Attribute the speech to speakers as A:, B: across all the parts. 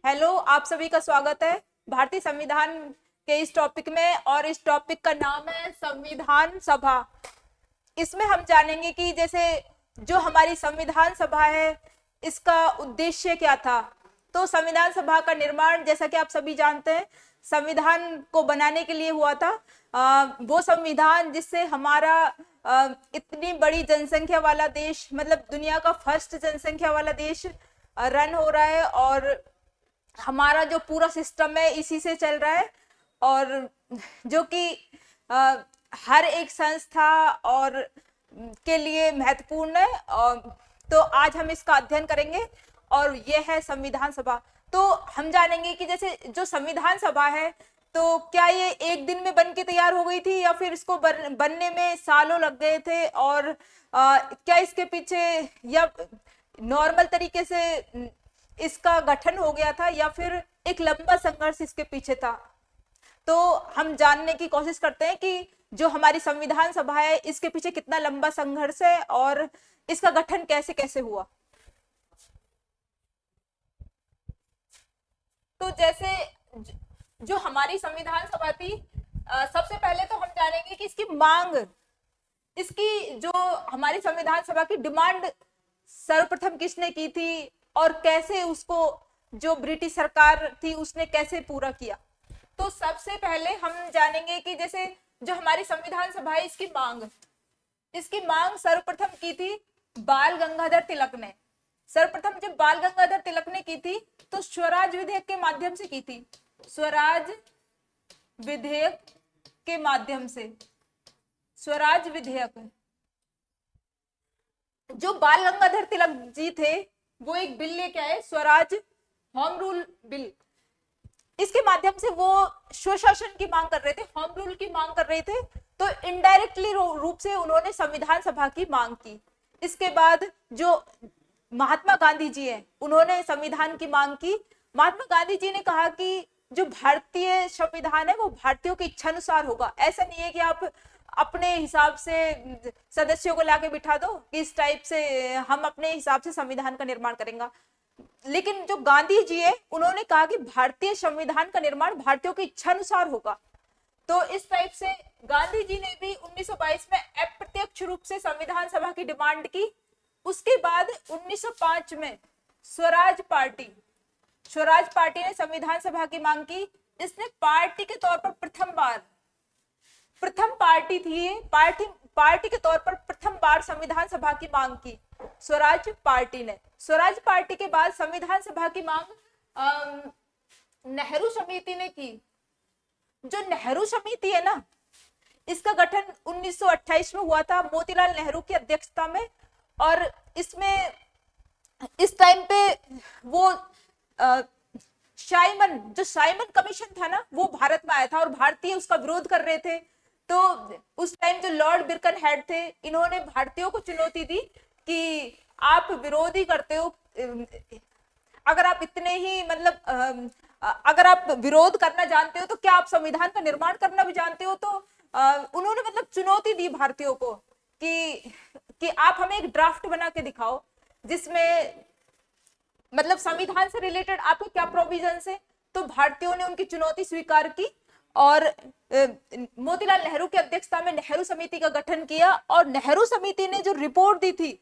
A: Hello, आप सभी का स्वागत है भारतीय संविधान के इस टॉपिक में। और इस टॉपिक का नाम है संविधान सभा। इसमें हम जानेंगे कि जैसे जो हमारी संविधान सभा है, इसका उद्देश्य क्या था। तो संविधान सभा का निर्माण, जैसा कि आप सभी जानते हैं, संविधान को बनाने के लिए हुआ था। वो संविधान जिससे हमारा इतनी बड़ी जनसंख्या वाला देश, मतलब दुनिया का फर्स्ट जनसंख्या वाला देश रन हो रहा है, और हमारा जो पूरा सिस्टम है इसी से चल रहा है। और जो कि हर एक संस्था और के लिए महत्वपूर्ण है। और तो आज हम इसका अध्ययन करेंगे, और यह है संविधान सभा। तो हम जानेंगे कि जैसे जो संविधान सभा है, तो क्या ये एक दिन में बन के तैयार हो गई थी, या फिर इसको बनने में सालों लग गए थे, और क्या इसके पीछे या नॉर्मल तरीके से इसका गठन हो गया था, या फिर एक लंबा संघर्ष इसके पीछे था। तो हम जानने की कोशिश करते हैं कि जो हमारी संविधान सभा है, इसके पीछे कितना लंबा संघर्ष है और इसका गठन कैसे कैसे हुआ। तो जैसे जो हमारी संविधान सभा थी, सबसे पहले तो हम जानेंगे कि इसकी मांग, इसकी जो हमारी संविधान सभा की डिमांड सर्वप्रथम किसने की थी, और कैसे उसको जो ब्रिटिश सरकार थी उसने कैसे पूरा किया। तो सबसे पहले हम जानेंगे कि जैसे जो हमारी संविधान सभा है, इसकी मांग सर्वप्रथम की थी बाल गंगाधर तिलक ने। सर्वप्रथम जब बाल गंगाधर तिलक ने की थी, तो स्वराज विधेयक के माध्यम से की थी। स्वराज विधेयक के माध्यम से, स्वराज विधेयक। जो बाल गंगाधर तिलक जी थे, वो एक बिल लेके आए, स्वराज होम रूल बिल। इसके माध्यम से वो स्वशासन की मांग कर रहे थे, होम रूल की मांग कर रहे थे। तो इनडायरेक्टली रूप से उन्होंने संविधान सभा की मांग की। इसके बाद जो महात्मा गांधी जी हैं, उन्होंने संविधान की मांग की। महात्मा गांधी जी ने कहा कि जो भारतीय संविधान है वो भारतीयों की इच्छा अनुसार होगा। ऐसा नहीं है कि आप अपने हिसाब से सदस्यों को लाके बिठा दो कि इस टाइप से हम अपने हिसाब से संविधान का निर्माण करेंगे। लेकिन जो गांधी जी है, उन्होंने कहा कि भारतीय संविधान का निर्माण भारतीयों की इच्छा अनुसार होगा। तो इस टाइप से गांधी जी ने भी 1922 में अप्रत्यक्ष रूप से संविधान सभा की डिमांड की। उसके बाद 1905 में स्वराज पार्टी ने संविधान सभा की मांग की। इसने पार्टी के तौर पर प्रथम पार्टी थी, पार्टी के तौर पर प्रथम बार संविधान सभा की मांग की स्वराज पार्टी ने। स्वराज पार्टी के बाद संविधान सभा की मांग नेहरू समिति ने की। जो नेहरू समिति है ना, इसका गठन 1928 में हुआ था मोतीलाल नेहरू की अध्यक्षता में। और इसमें इस टाइम पे वो साइमन कमीशन था ना, वो भारत में आया था, और भारतीय उसका विरोध कर रहे थे। तो उस टाइम जो लॉर्ड बिरकन हेड थे, इन्होंने भारतीयों को चुनौती दी कि आप विरोध ही करते हो, अगर आप इतने ही मतलब अगर आप विरोध करना जानते हो, तो क्या आप संविधान का निर्माण करना भी जानते हो। तो उन्होंने मतलब चुनौती दी भारतीयों को कि आप हमें एक ड्राफ्ट बना के दिखाओ, जिसमें मतलब संविधान से रिलेटेड आपके क्या प्रोविजन है। तो भारतीयों ने उनकी चुनौती स्वीकार की, और मोतीलाल नेहरू की अध्यक्षता में नेहरू समिति का गठन किया। और नेहरू समिति ने जो रिपोर्ट दी थी,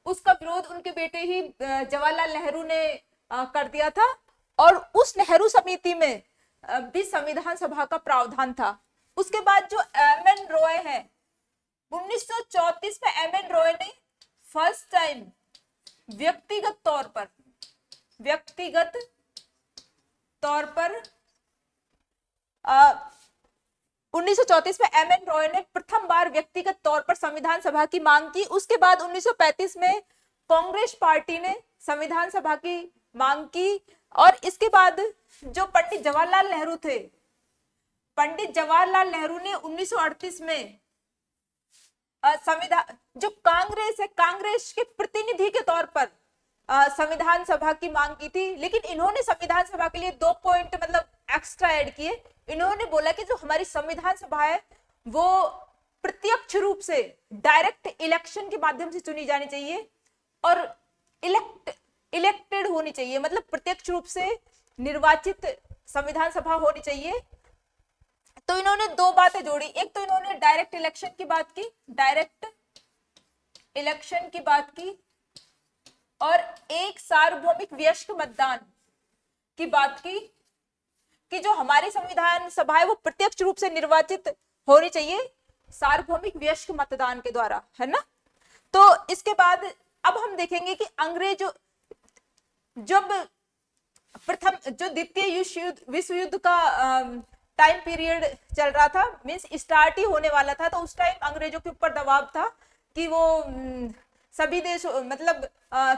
A: उसका विरोध उनके बेटे ही जवाहरलाल नेहरू ने कर दिया था। और उस नेहरू समिति में भी संविधान सभा का प्रावधान था। उसके बाद जो एम.एन. रॉय है, 1934 में एम.एन. रॉय ने फर्स्ट टाइम व्यक्तिगत तौर पर 1934 में एम.एन. रॉय ने प्रथम बार व्यक्तिगत तौर पर संविधान सभा की मांग की। उसके बाद 1935 में कांग्रेस पार्टी ने संविधान सभा की मांग की। और इसके बाद जो पंडित जवाहरलाल नेहरू थे, पंडित जवाहरलाल नेहरू ने 1938 में संविधान, जो कांग्रेस है, कांग्रेस के प्रतिनिधि के तौर पर संविधान सभा की मांग की थी। लेकिन इन्होंने संविधान सभा के लिए 2 पॉइंट मतलब एक्स्ट्रा ऐड किए। इन्होंने बोला कि जो हमारी संविधान सभा है, वो प्रत्यक्ष रूप से डायरेक्ट इलेक्शन के माध्यम से चुनी जानी चाहिए, और इलेक्टेड होनी चाहिए, मतलब प्रत्यक्ष रूप से निर्वाचित संविधान सभा होनी चाहिए। तो इन्होंने दो बातें जोड़ी, एक तो इन्होंने डायरेक्ट इलेक्शन की बात की, डायरेक्ट इलेक्शन की बात की, और एक सार्वभौमिक वयस्क मतदान की बात की कि जो हमारी संविधान सभा है वो प्रत्यक्ष रूप से निर्वाचित होनी चाहिए सार्वभौमिक वयस्क मतदान के द्वारा, है ना। तो इसके बाद अब हम देखेंगे कि अंग्रेजों जब जो द्वितीय विश्व युद्ध का टाइम पीरियड चल रहा था, मींस स्टार्ट ही होने वाला था, तो उस टाइम अंग्रेजों के ऊपर दबाव था कि वो सभी देश मतलब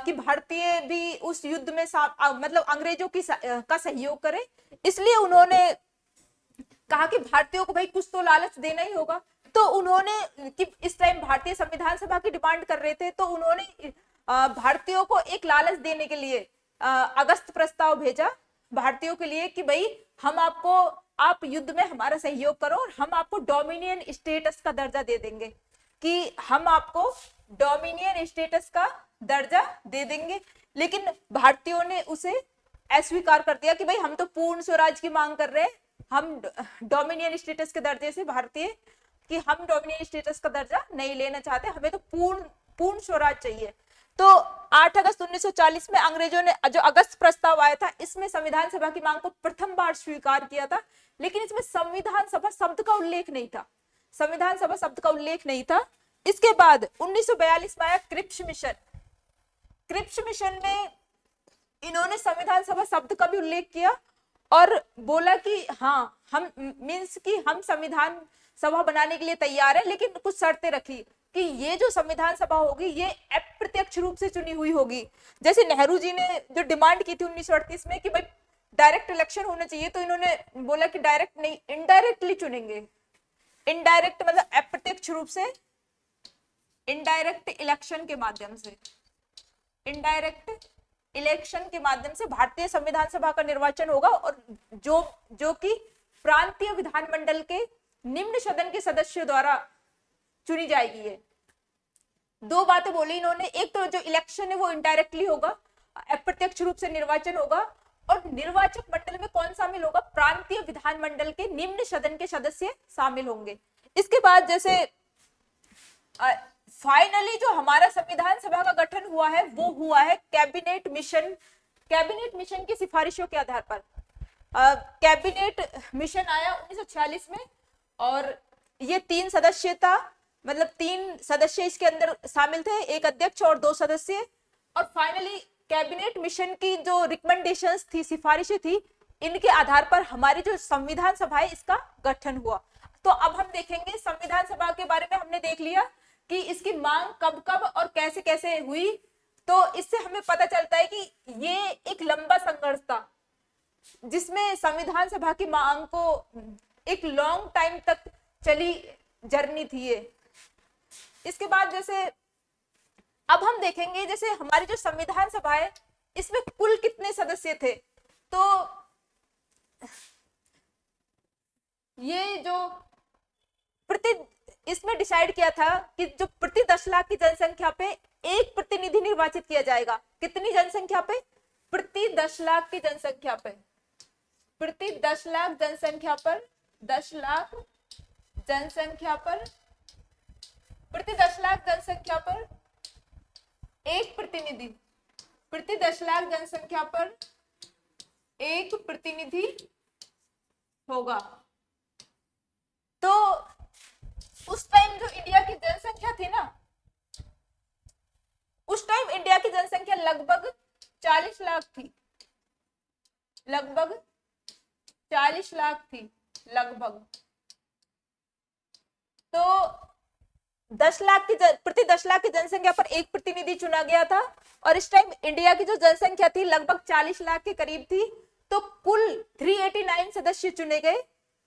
A: कि भारतीय भी उस युद्ध में मतलब अंग्रेजों की का सहयोग करे। इसलिए उन्होंने कहा कि भारतीयों को भाई कुछ तो लालच देना ही होगा। तो उन्होंने कि इस टाइम भारतीय संविधान सभा की डिमांड कर रहे थे, तो उन्होंने भारतीयों को एक लालच देने के लिए अगस्त प्रस्ताव भेजा भारतीयों के लिए कि भाई हम आपको, आप युद्ध में हमारा सहयोग करो और हम आपको डोमिनियन स्टेटस का दर्जा दे देंगे, कि हम आपको डोमिनियन स्टेटस का दर्जा दे देंगे। लेकिन भारतीयों ने उसे अस्वीकार कर दिया कि भाई हम तो पूर्ण स्वराज की मांग कर रहे हैं, हम डोमिनियन स्टेटस के दर्जे से भारतीय कि हम डोमिनियन स्टेटस का दर्जा नहीं लेना चाहते, हमें तो पूर्ण स्वराज चाहिए। तो 8 अगस्त 1940 में अंग्रेजों ने जो अगस्त प्रस्ताव आया था, इसमें संविधान सभा की मांग को प्रथम बार स्वीकार किया था, लेकिन इसमें संविधान सभा शब्द का उल्लेख नहीं था, संविधान सभा शब्द का उल्लेख नहीं था। इसके बाद 1942 में आया क्रिप्स मिशन। क्रिप्स मिशन में इन्होंने संविधान सभा शब्द का भी उल्लेख किया और बोला कि हाँ हम मीन्स कि हम संविधान सभा बनाने के लिए तैयार है, लेकिन कुछ शर्तें रखी कि ये जो संविधान सभा होगी ये अप्रत्यक्ष रूप से चुनी हुई होगी। जैसे नेहरू जी ने जो डिमांड की थी 1938 में कि भाई डायरेक्ट इलेक्शन होना चाहिए, तो इन्होंने बोला कि डायरेक्ट नहीं, इनडायरेक्टली चुनेंगे। इनडायरेक्ट मतलब अप्रत्यक्ष रूप से, इनडायरेक्ट इलेक्शन के माध्यम से, इनडायरेक्ट इलेक्शन के माध्यम से भारतीय संविधान सभा का निर्वाचन होगा, और जो कि प्रांतीय विधानमंडल के निम्न सदन के सदस्यों द्वारा चुनी जाएगी। ये दो बातें बोली इन्होंने, एक तो जो इलेक्शन है वो इनडायरेक्टली होगा, अप्रत्यक्ष रूप से निर्वाचन होगा, और निर्वाचक मंडल में कौन शामिल होगा, प्रांतीय विधानमंडल के निम्न सदन के सदस्य शामिल होंगे। इसके बाद जैसे फाइनली जो हमारा संविधान सभा का गठन हुआ है वो हुआ है कैबिनेट मिशन। कैबिनेट मिशन की सिफारिशों के आधार पर कैबिनेट मिशन आया 1946 में, और ये 3 सदस्य था, मतलब 3 सदस्य इसके अंदर शामिल थे, एक अध्यक्ष और 2 सदस्य। और फाइनली कैबिनेट मिशन की जो रिकमेंडेशंस थी, सिफारिशें थी, इनके आधार पर हमारी जो संविधान सभा है इसका गठन हुआ। तो अब हम देखेंगे संविधान सभा के बारे में हमने देख लिया कि इसकी मांग कब कब और कैसे कैसे हुई। तो इससे हमें पता चलता है कि ये एक लंबा संघर्ष था, जिसमें संविधान सभा की मांग को एक लॉन्ग टाइम तक चली जर्नी थी ये। इसके बाद जैसे अब हम देखेंगे जैसे हमारी जो संविधान सभा है इसमें कुल कितने सदस्य थे। तो ये जो इसमें डिसाइड किया था कि जो प्रति 10 लाख की जनसंख्या पे एक प्रतिनिधि निर्वाचित किया जाएगा। कितनी जनसंख्या पे? प्रति 10 लाख की जनसंख्या पे, प्रति 10 लाख जनसंख्या पर, 10 लाख जनसंख्या पर, प्रति 10 लाख जनसंख्या पर एक प्रतिनिधि, प्रति 10 लाख जनसंख्या पर एक प्रतिनिधि होगा। तो उस टाइम जो इंडिया की जनसंख्या थी ना, उस टाइम इंडिया की जनसंख्या लगभग 40 लाख थी, लगभग 40 लाख थी लगभग। तो 10 लाख की प्रति 10 लाख की जनसंख्या पर एक प्रतिनिधि चुना गया था, और इस टाइम इंडिया की जो जनसंख्या थी लगभग 40 लाख के करीब थी। तो कुल 389 सदस्य चुने गए,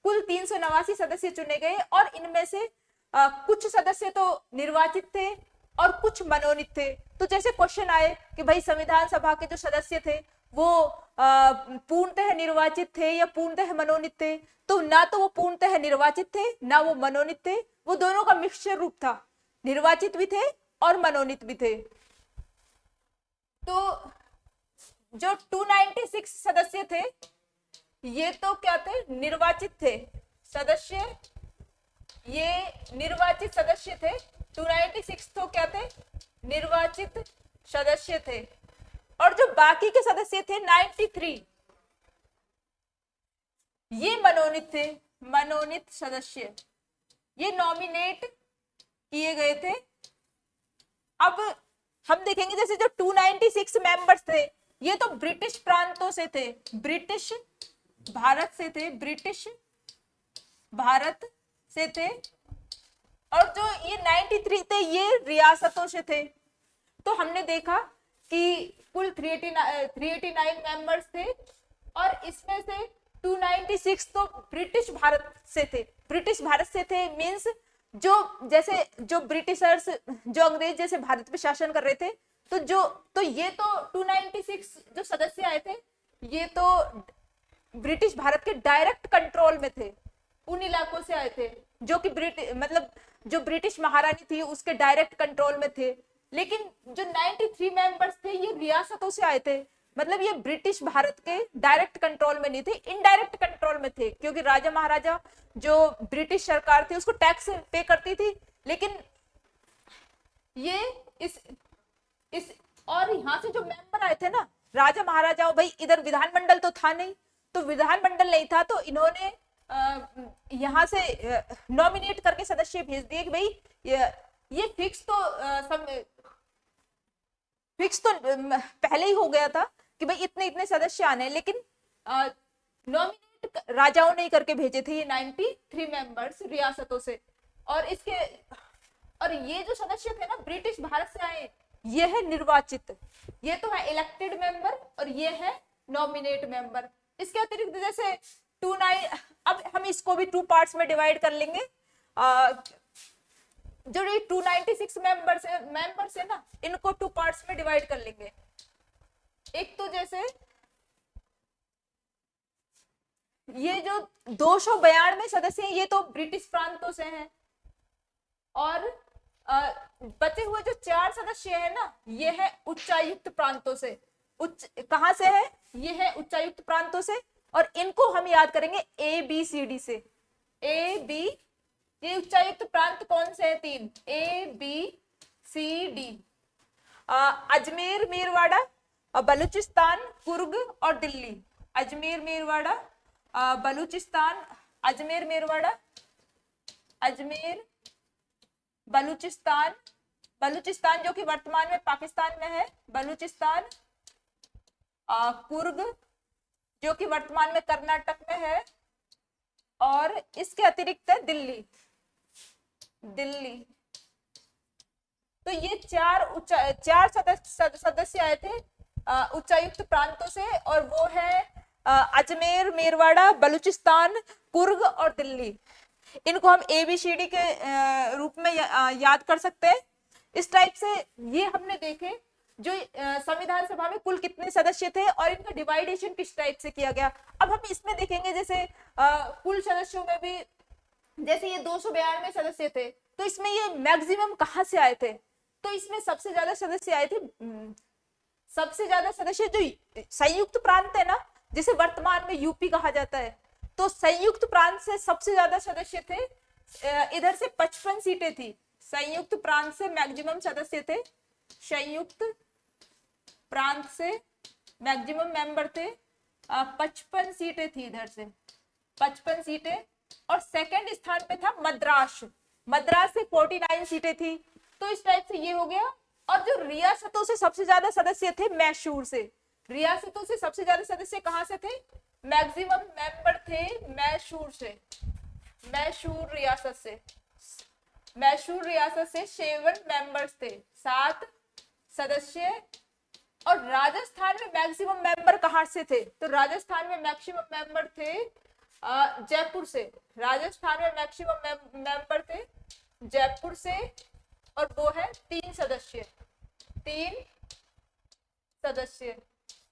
A: कुल 389 सदस्य चुने गए, और इनमें से कुछ सदस्य तो निर्वाचित थे और कुछ मनोनीत थे। तो जैसे क्वेश्चन आए कि भाई संविधान सभा के जो सदस्य थे वो पूर्णतः निर्वाचित थे या पूर्णतः मनोनीत थे, तो ना तो वो पूर्णतः निर्वाचित थे ना वो मनोनीत थे, वो दोनों का मिक्सचर रूप था, निर्वाचित भी थे और मनोनीत भी थे। तो जो 296 सदस्य थे ये तो क्या थे, निर्वाचित थे सदस्य, ये निर्वाचित सदस्य थे। 296 तो क्या थे, निर्वाचित सदस्य थे। और जो बाकी के सदस्य थे 93 ये मनोनीत थे, मनोनीत सदस्य, ये नॉमिनेट किए गए थे। अब हम देखेंगे जैसे जो 296 मेंबर्स थे ये तो ब्रिटिश प्रांतों से थे, ब्रिटिश भारत से थे, ब्रिटिश भारत से थे। और जो ये 93 थे ये रियासतों से थे। तो हमने देखा कि कुल 389 मेंबर्स थे और इसमें से 296 तो ब्रिटिश भारत से थे। ब्रिटिश भारत से थे मींस जो जैसे जो ब्रिटिशर्स, जो अंग्रेज जैसे भारत पे शासन कर रहे थे, तो ये तो 296 जो सदस्य आए थे ये तो ब्रिटिश भारत के डायरेक्ट कंट्रोल में थे, उन इलाकों से आए थे जो कि मतलब जो ब्रिटिश महारानी थी उसके डायरेक्ट कंट्रोल में थे। लेकिन जो 93 मेंबर्स थे ये रियासतों से आए थे, मतलब ये ब्रिटिश भारत के डायरेक्ट कंट्रोल में नहीं थे, इनडायरेक्ट कंट्रोल में थे, क्योंकि राजा महाराजा जो ब्रिटिश सरकार थी उसको टैक्स पे करती थी। लेकिन ये इस और यहाँ से जो मेंबर आए थे ना राजा महाराजा, भाई इधर विधानमंडल तो था नहीं, तो विधानमंडल नहीं था तो इन्होंने यहाँ से नॉमिनेट करके सदस्य भेज दिए कि भाई ये फिक्स तो पहले ही हो गया था कि भाई इतने इतने सदस्य आने, लेकिन नॉमिनेट राजाओं ने करके भेजे थे ये 93 मेंबर्स रियासतों से। और ये जो सदस्य थे ना ब्रिटिश भारत से आए, ये है निर्वाचित, ये तो है इलेक्टेड मेंबर और ये है नॉमिनेट मेंबर। इसके अतिरिक्त जैसे अब हम इसको भी 2 पार्ट्स में डिवाइड कर लेंगे। जो ये 296 मेंबर्स है ना इनको 2 पार्ट्स में डिवाइड कर लेंगे। एक तो जैसे ये जो 292 सदस्य हैं ये तो ब्रिटिश प्रांतों से हैं, और बचे हुए जो 4 सदस्य हैं ना ये है उच्चायुक्त प्रांतों से। कहां से है, ये है उच्चायुक्त प्रांतों से, और इनको हम याद करेंगे ABCD से। ये उच्चायुक्त प्रांत कौन से हैं, 3 ABCD, अजमेर, मेरवाड़ा, बलूचिस्तान, कुर्ग और दिल्ली। अजमेर, मेरवाड़ा, बलूचिस्तान, अजमेर, मेरवाड़ा, अजमेर, बलूचिस्तान जो कि वर्तमान में पाकिस्तान में है, बलूचिस्तान, कुर्ग जो कि वर्तमान में कर्नाटक में है, और इसके अतिरिक्त है दिल्ली। तो ये 4 सदस्य आए थे उच्चायुक्त प्रांतों से, और वो है अजमेर, मेरवाड़ा, बलूचिस्तान, कुर्ग और दिल्ली। इनको हम ABCD के रूप में याद कर सकते हैं। इस टाइप से ये हमने देखे जो संविधान सभा में कुल कितने सदस्य थे और इनका डिवाइडेशन किस टाइप से किया गया। अब हम इसमें देखेंगे जैसे कुल सदस्यों में भी जैसे ये 292 सदस्य थे, तो इसमें ये मैक्सिमम कहाँ से आए थे, तो इसमें सबसे ज्यादा सदस्य आए थे, सबसे ज्यादा सदस्य जो संयुक्त प्रांत है ना जिसे वर्तमान में यूपी कहा जाता है, तो संयुक्त प्रांत से सबसे ज्यादा सदस्य थे। इधर से 55 सीटें थी, संयुक्त प्रांत से मैक्सिमम सदस्य थे, संयुक्त प्रांत से मैक्सिमम मेंबर थे, 55 सीटें थी इधर से, 55 सीटें। और सेकंड स्थान पे था मद्रास से 49 सीटें थी। तो इस टाइप से ये हो गया। और जो रियासतों से सबसे ज्यादा सदस्य थे मैसूर से, रियासतों से सबसे ज्यादा सदस्य कहां से थे, मैक्सिमम मेंबर थे मैसूर से, मैसूर रियासत से 7 मेंबर्स थे, 7 सदस्य। और राजस्थान में मैक्सिमम मेंबर कहां से थे, तो राजस्थान में मैक्सिमम मेंबर थे जयपुर से, राजस्थान में मैक्सिमम मेंबर थे जयपुर से, और वो है 3 सदस्य।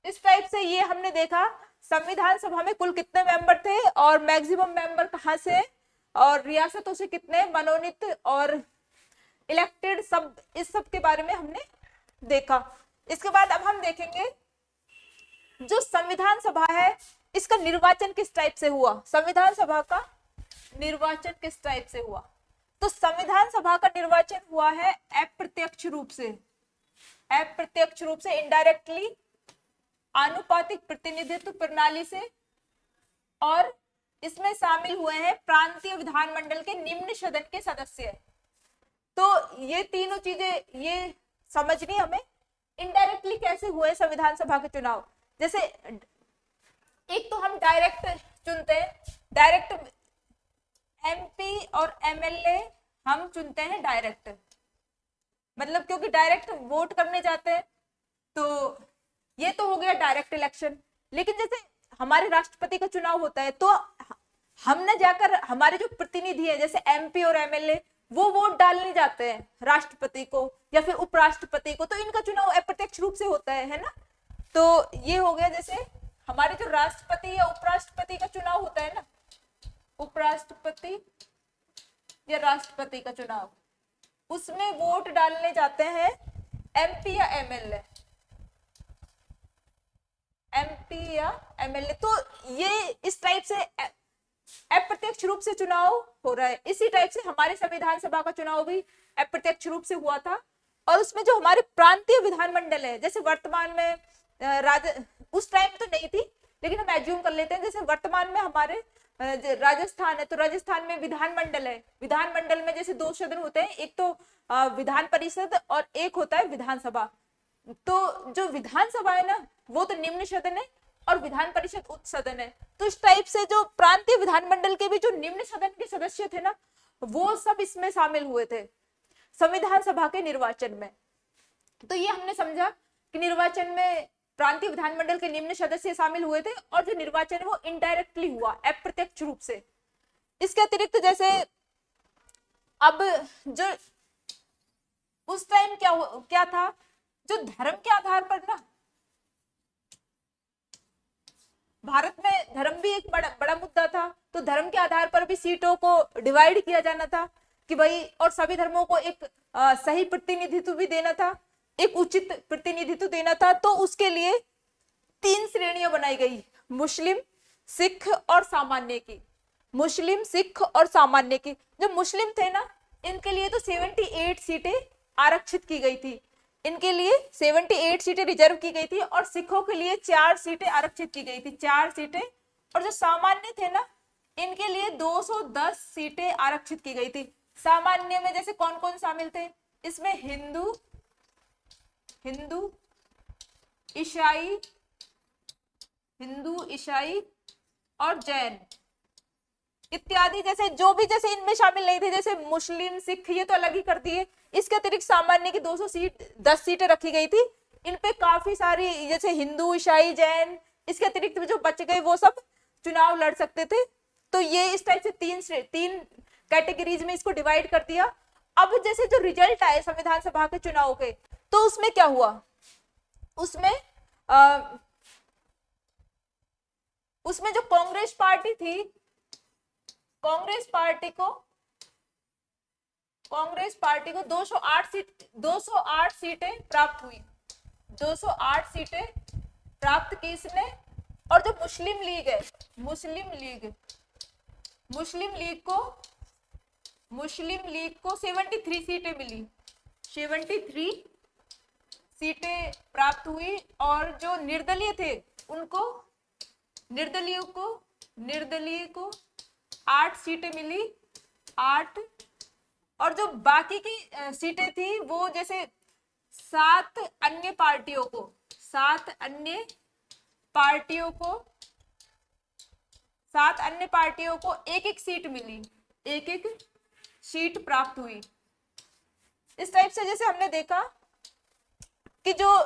A: इस टाइप से ये हमने देखा संविधान सभा में कुल कितने मेंबर थे और मैक्सिमम मेंबर कहां से, और रियासतों से कितने मनोनीत और इलेक्टेड, सब इस सब के बारे में हमने देखा। इसके बाद अब हम देखेंगे जो संविधान सभा है इसका निर्वाचन किस टाइप से हुआ, संविधान सभा का निर्वाचन किस टाइप से हुआ? तो संविधान सभा का निर्वाचन हुआ है अप्रत्यक्ष रूप से, अप्रत्यक्ष रूप से, इनडायरेक्टली, आनुपातिक प्रतिनिधित्व प्रणाली से, और इसमें शामिल हुए हैं प्रांतीय विधानमंडल के निम्न सदन के सदस्य। तो ये तीनों चीजें ये समझनी हमें, इनडायरेक्टली कैसे हुए संविधान सभा के चुनाव। जैसे एक तो हम डायरेक्ट चुनते हैं, डायरेक्ट एमपी और एमएलए हम चुनते हैं डायरेक्ट, मतलब क्योंकि डायरेक्ट वोट करने जाते हैं, तो ये तो हो गया डायरेक्ट इलेक्शन। लेकिन जैसे हमारे राष्ट्रपति का चुनाव होता है तो हम न जाकर, हमारे जो प्रतिनिधि है जैसे एमपी और एमएलए, वो वोट डालने जाते हैं राष्ट्रपति को या फिर उपराष्ट्रपति को, तो इनका चुनाव अप्रत्यक्ष रूप से होता है ना। तो ये हो गया, जैसे हमारे जो राष्ट्रपति या उपराष्ट्रपति का चुनाव होता है ना, उपराष्ट्रपति या राष्ट्रपति का चुनाव, उसमें वोट डालने जाते हैं एमपी या एमएलए, एमपी या एमएलए। तो ये इस टाइप से अप्रत्यक्ष रूप से चुनाव हो रहा है। इसी टाइप से हमारे संविधान सभा का चुनाव भी अप्रत्यक्ष रूप से हुआ था। और उसमें जो हमारे प्रांतीय विधानमंडल है, जैसे वर्तमान में उस टाइम तो नहीं थी, लेकिन हम एज्यूम कर लेते हैं, जैसे वर्तमान में हमारे राजस्थान है, तो राजस्थान में विधानमंडल है, विधानमंडल में जैसे 2 सदन होते हैं, एक तो विधान परिषद और एक होता है विधानसभा। तो जो विधानसभा है ना, वो तो निम्न सदन है और विधान परिषद उच्च सदन है। तो इस टाइप से जो प्रांतीय विधानमंडल के भी जो निम्न सदन के सदस्य थे ना, वो सब इसमें शामिल हुए थे संविधान सभा के निर्वाचन में। तो ये हमने समझा कि निर्वाचन में प्रांतीय विधानमंडल के निम्न सदस्य शामिल हुए थे, और जो निर्वाचन है वो इनडायरेक्टली हुआ, अप्रत्यक्ष रूप से। इसके अतिरिक्त जैसे अब जो उस टाइम क्या था, जो धर्म के आधार पर ना, भारत में धर्म भी एक बड़ा मुद्दा था, तो धर्म के आधार पर भी सीटों को डिवाइड किया जाना था कि भाई, और सभी धर्मों को एक सही प्रतिनिधित्व भी देना था, एक उचित प्रतिनिधित्व देना था। तो उसके लिए 3 श्रेणियां बनाई गई, मुस्लिम, सिख और सामान्य की, मुस्लिम, सिख और सामान्य की। जो मुस्लिम थे ना, इनके लिए तो 78 सीटें आरक्षित की गई थी, इनके लिए 78 सीटें रिजर्व की गई थी, और सिखों के लिए 4 सीटें आरक्षित की गई थी, 4 सीटें। और जो सामान्य थे ना, इनके लिए 210 सीटें आरक्षित की गई थी। सामान्य में जैसे कौन कौन शामिल थे, इसमें हिंदू, ईसाई और जैन इत्यादि, जैसे जो भी जैसे इनमें शामिल नहीं थे, जैसे मुस्लिम, सिख, ये तो अलग ही कर दिए। इसके अतिरिक्त सामान्य की 10 सीटें रखी गई थी। इन पे काफी सारी, जैसे हिंदू, ईसाई, जैन, इसके अतिरिक्त जो बच गए वो सब चुनाव लड़ सकते थे। तो ये इस टाइप से तीन कैटेगरीज में इसको डिवाइड कर दिया। अब जैसे जो रिजल्ट आए संविधान सभा के चुनाव के, तो उसमें क्या हुआ, उसमें जो कांग्रेस पार्टी थी, कांग्रेस पार्टी को 208 सीटें प्राप्त हुई, 208 सीटें प्राप्त की इसने। और जो मुस्लिम लीग है, मुस्लिम लीग को 73 सीटें मिली, 73 सीटें प्राप्त हुई। और जो निर्दलीय थे, उनको निर्दलीय को 8 सीटें मिली, 8। और जो बाकी की सीटें थी, वो जैसे 7 अन्य पार्टियों को एक सीट मिली, एक सीट प्राप्त हुई। इस टाइप से जैसे हमने देखा कि जो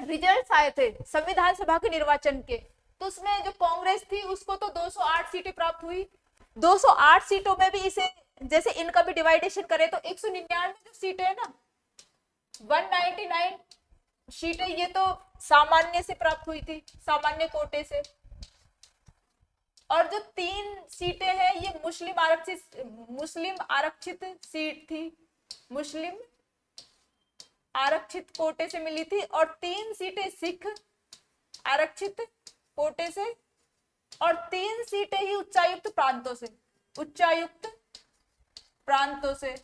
A: रिजल्ट्स आए थे संविधान सभा के निर्वाचन के, तो उसमें जो कांग्रेस थी उसको तो 208 सीटें प्राप्त हुई। 208 सीटों में भी इसे जैसे इनका भी डिवाइडेशन करें तो 199 जो सीटें है ना, 199 सीटें ये तो सामान्य से प्राप्त हुई थी, सामान्य कोटे से। और जो 3 सीटें हैं ये मुस्लिम आरक्षित सीट थी, मुस्लिम आरक्षित कोटे से मिली थी। और 3 सीटें सिख आरक्षित कोटे से और 3 सीटें ही उच्चायुक्त प्रांतों से। उच्चायुक्त प्रांतों से,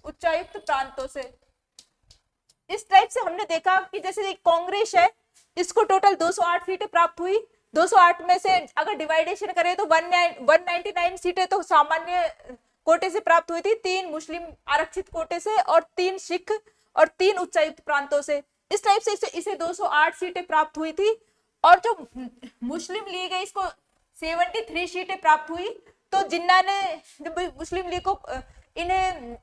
A: उच्चायुक्त प्रांतों से। इस टाइप से हमने देखा कि जैसे कांग्रेस है, इसको टोटल 208 सीटें प्राप्त हुई। 208 में से अगर डिवाइडेशन करें तो 199 सीटें तो सामान्य कोटे से प्राप्त हुई थी, 3 मुस्लिम आरक्षित कोटे से और 3 सिख और 3 उच्चायुक्त प्रांतों से। इस टाइप से इसे 208 सीटें प्राप्त हुई थी। और जो मुस्लिम लीग है इसको 73 सीटें प्राप्त हुई। तो जिन्ना ने मुस्लिम लीग को इन्हें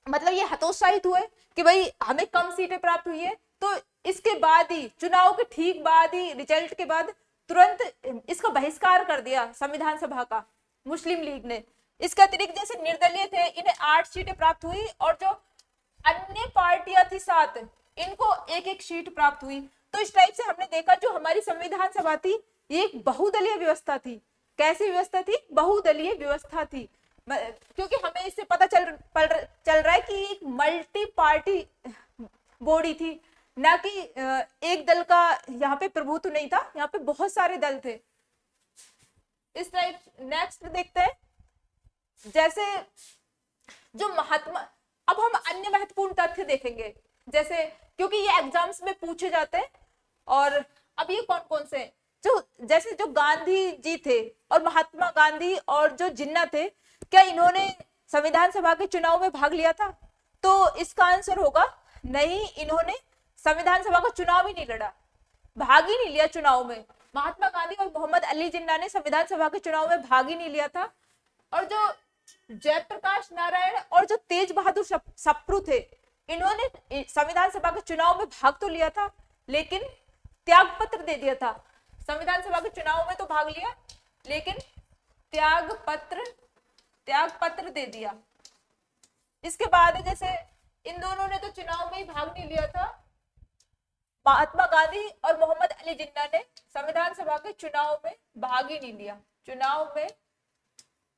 A: मतलब ये हतोत्साहित हुए कि भाई हमें कम सीटें प्राप्त हुई है। तो इसके बाद ही चुनाव के ठीक बाद ही रिजल्ट के बाद तुरंत इसका बहिष्कार कर दिया संविधान सभा का मुस्लिम लीग ने। इसके अतिरिक्त जैसे निर्दलीय थे इन्हें 8 सीटें प्राप्त हुई और जो अन्य पार्टियां थी 7 इनको 1-1 सीट प्राप्त हुई। तो इस टाइप से हमने देखा जो हमारी संविधान सभा थी ये एक बहुदलीय व्यवस्था थी। कैसी व्यवस्था थी? बहुदलीय व्यवस्था थी। क्योंकि हमें इससे पता चल रहा है कि एक मल्टी पार्टी बॉडी थी, ना कि एक दल का यहाँ पे प्रभुत्व नहीं था, यहाँ पे बहुत सारे दल थे। इस टाइप नेक्स्ट देखते हैं जैसे जो महात्मा, अब हम अन्य महत्वपूर्ण तथ्य देखेंगे जैसे क्योंकि ये एग्जाम्स में पूछे जाते हैं। और अब ये कौन कौन से जो जैसे जो गांधी जी थे और महात्मा गांधी और जो जिन्ना थे, क्या इन्होंने संविधान सभा के चुनाव में भाग लिया था? तो इसका आंसर होगा नहीं, इन्होंने संविधान सभा का चुनाव ही नहीं लड़ा, भाग ही नहीं लिया चुनाव में। महात्मा गांधी और मोहम्मद अली जिन्ना ने संविधान सभा के चुनाव में भाग ही नहीं लिया था। और जो जयप्रकाश नारायण और जो तेज बहादुर सप्रू थे इन्होंने संविधान सभा के चुनाव में भाग तो लिया था लेकिन त्याग पत्र दे दिया था। संविधान सभा के चुनाव में तो भाग लिया लेकिन त्याग पत्र दे दिया। इसके बाद जैसे इन दोनों ने तो चुनाव में ही भाग नहीं लिया था, महात्मा गांधी और मोहम्मद अली जिन्ना ने संविधान सभा के चुनाव में भाग ही नहीं लिया, चुनाव में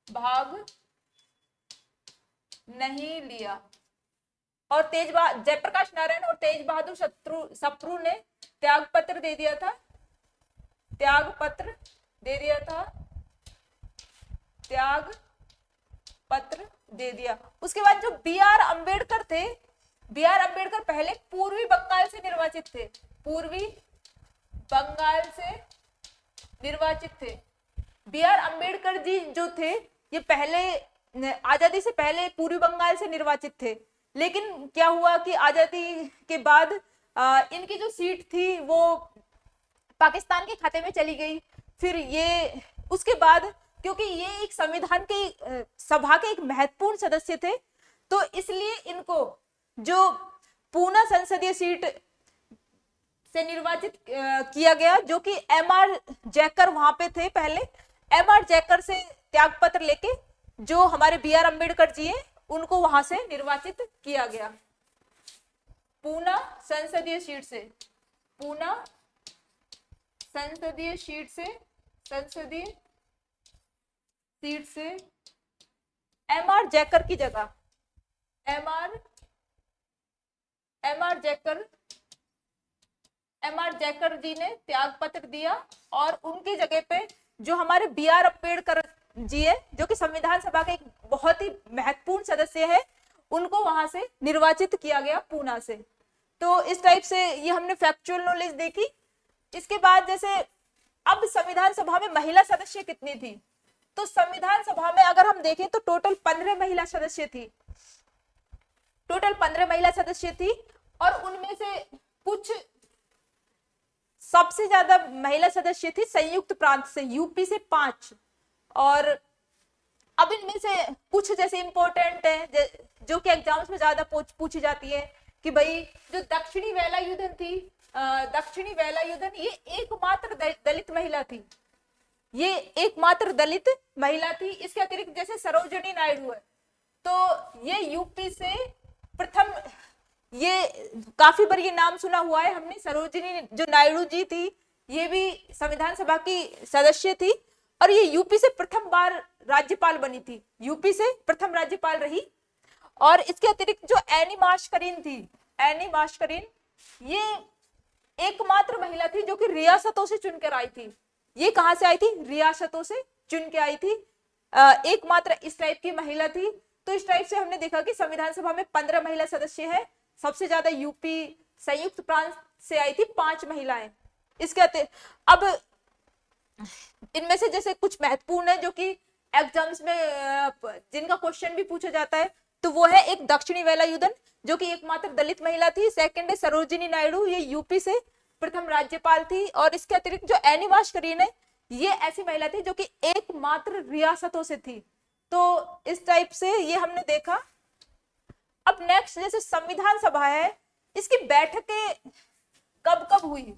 A: भाग नहीं लिया। और जयप्रकाश नारायण और तेज बहादुर सप्रू ने त्याग पत्र दे दिया था, त्याग पत्र दे दिया। उसके बाद जो बी.आर. अम्बेडकर थे, बी.आर. अम्बेडकर पहले पूर्वी बंगाल से निर्वाचित थे, पूर्वी बंगाल से निर्वाचित थे। बी.आर. अम्बेडकर जी जो थे ये पहले आजादी से पहले पूर्वी बंगाल से निर्वाचित थे, लेकिन क्या हुआ कि आजादी के बाद इनकी जो सीट थी वो पाकिस्तान के खाते में चली गई। फिर ये उसके बाद क्योंकि ये एक संविधान के सभा के एक महत्वपूर्ण सदस्य थे तो इसलिए इनको जो पूना संसदीय सीट से निर्वाचित किया गया, जो कि एम.आर. जैकर वहां पे थे पहले। एम.आर. जैकर से त्यागपत्र लेके जो हमारे बी.आर. अम्बेडकर जी हैं उनको वहां से निर्वाचित किया गया पूना संसदीय सीट से, पूना संसदीय सीट से एम.आर. जैकर की जगह एम.आर. जैकर जी ने त्याग पत्र दिया और उनकी जगह पे जो हमारे बी.आर. अम्बेडकर जी है जो कि संविधान सभा के एक बहुत ही महत्वपूर्ण सदस्य है, उनको वहां से निर्वाचित किया गया पूना से। तो इस टाइप से ये हमने फैक्चुअल नॉलेज देखी। इसके बाद जैसे अब संविधान सभा में महिला सदस्य कितनी थी, तो संविधान सभा में अगर हम देखें तो टोटल 15 महिला सदस्य थी, टोटल 15 महिला सदस्य थी। और उनमें से कुछ सबसे ज्यादा महिला सदस्य थी संयुक्त प्रांत से, यूपी से 5। और अब इनमें से कुछ जैसे इंपॉर्टेंट है जो कि एग्जाम्स में ज्यादा पूछी जाती है कि भाई जो दक्षिणी वेलायुधन थी, दक्षिणी वेलायुधन ये एकमात्र दलित महिला थी, ये एकमात्र दलित महिला थी। इसके अतिरिक्त जैसे सरोजिनी नायडू है तो ये यूपी से प्रथम, ये काफी बार ये नाम सुना हुआ है हमने, सरोजिनी जो नायडू जी थी ये भी संविधान सभा की सदस्य थी और ये यूपी से प्रथम बार राज्यपाल बनी थी, यूपी से प्रथम राज्यपाल रही। और इसके अतिरिक्त जो एनी मास्करीन थी, एनी मास्करीन ये एकमात्र महिला थी जो कि रियासतों से चुनकर आई थी। ये कहां से आई थी? रियासतों से चुन के आई थी। एकमात्र इस टाइप की महिला थी। तो इस टाइप से हमने देखा कि संविधान सभा में 15 महिला सदस्य है। सबसे ज्यादा यूपी संयुक्त प्रांत से आई थी 5 महिलाएं। इसके अब इनमें से जैसे कुछ महत्वपूर्ण है जो कि एग्जाम्स में जिनका क्वेश्चन भी पूछा जाता है, तो वो है एक दक्षिणी वेलायुधन जो कि एकमात्र दलित महिला थी। सेकंड है सरोजिनी नायडू, ये यूपी से प्रथम राज्यपाल थी। और इसके अतिरिक्त जो एनी वास्करीन है, ये ऐसी महिला थी जो कि एकमात्र रियासतों से थी। तो इस टाइप से ये हमने देखा। अब नेक्स्ट जैसे संविधान सभा है, इसकी बैठकें कब कब हुई?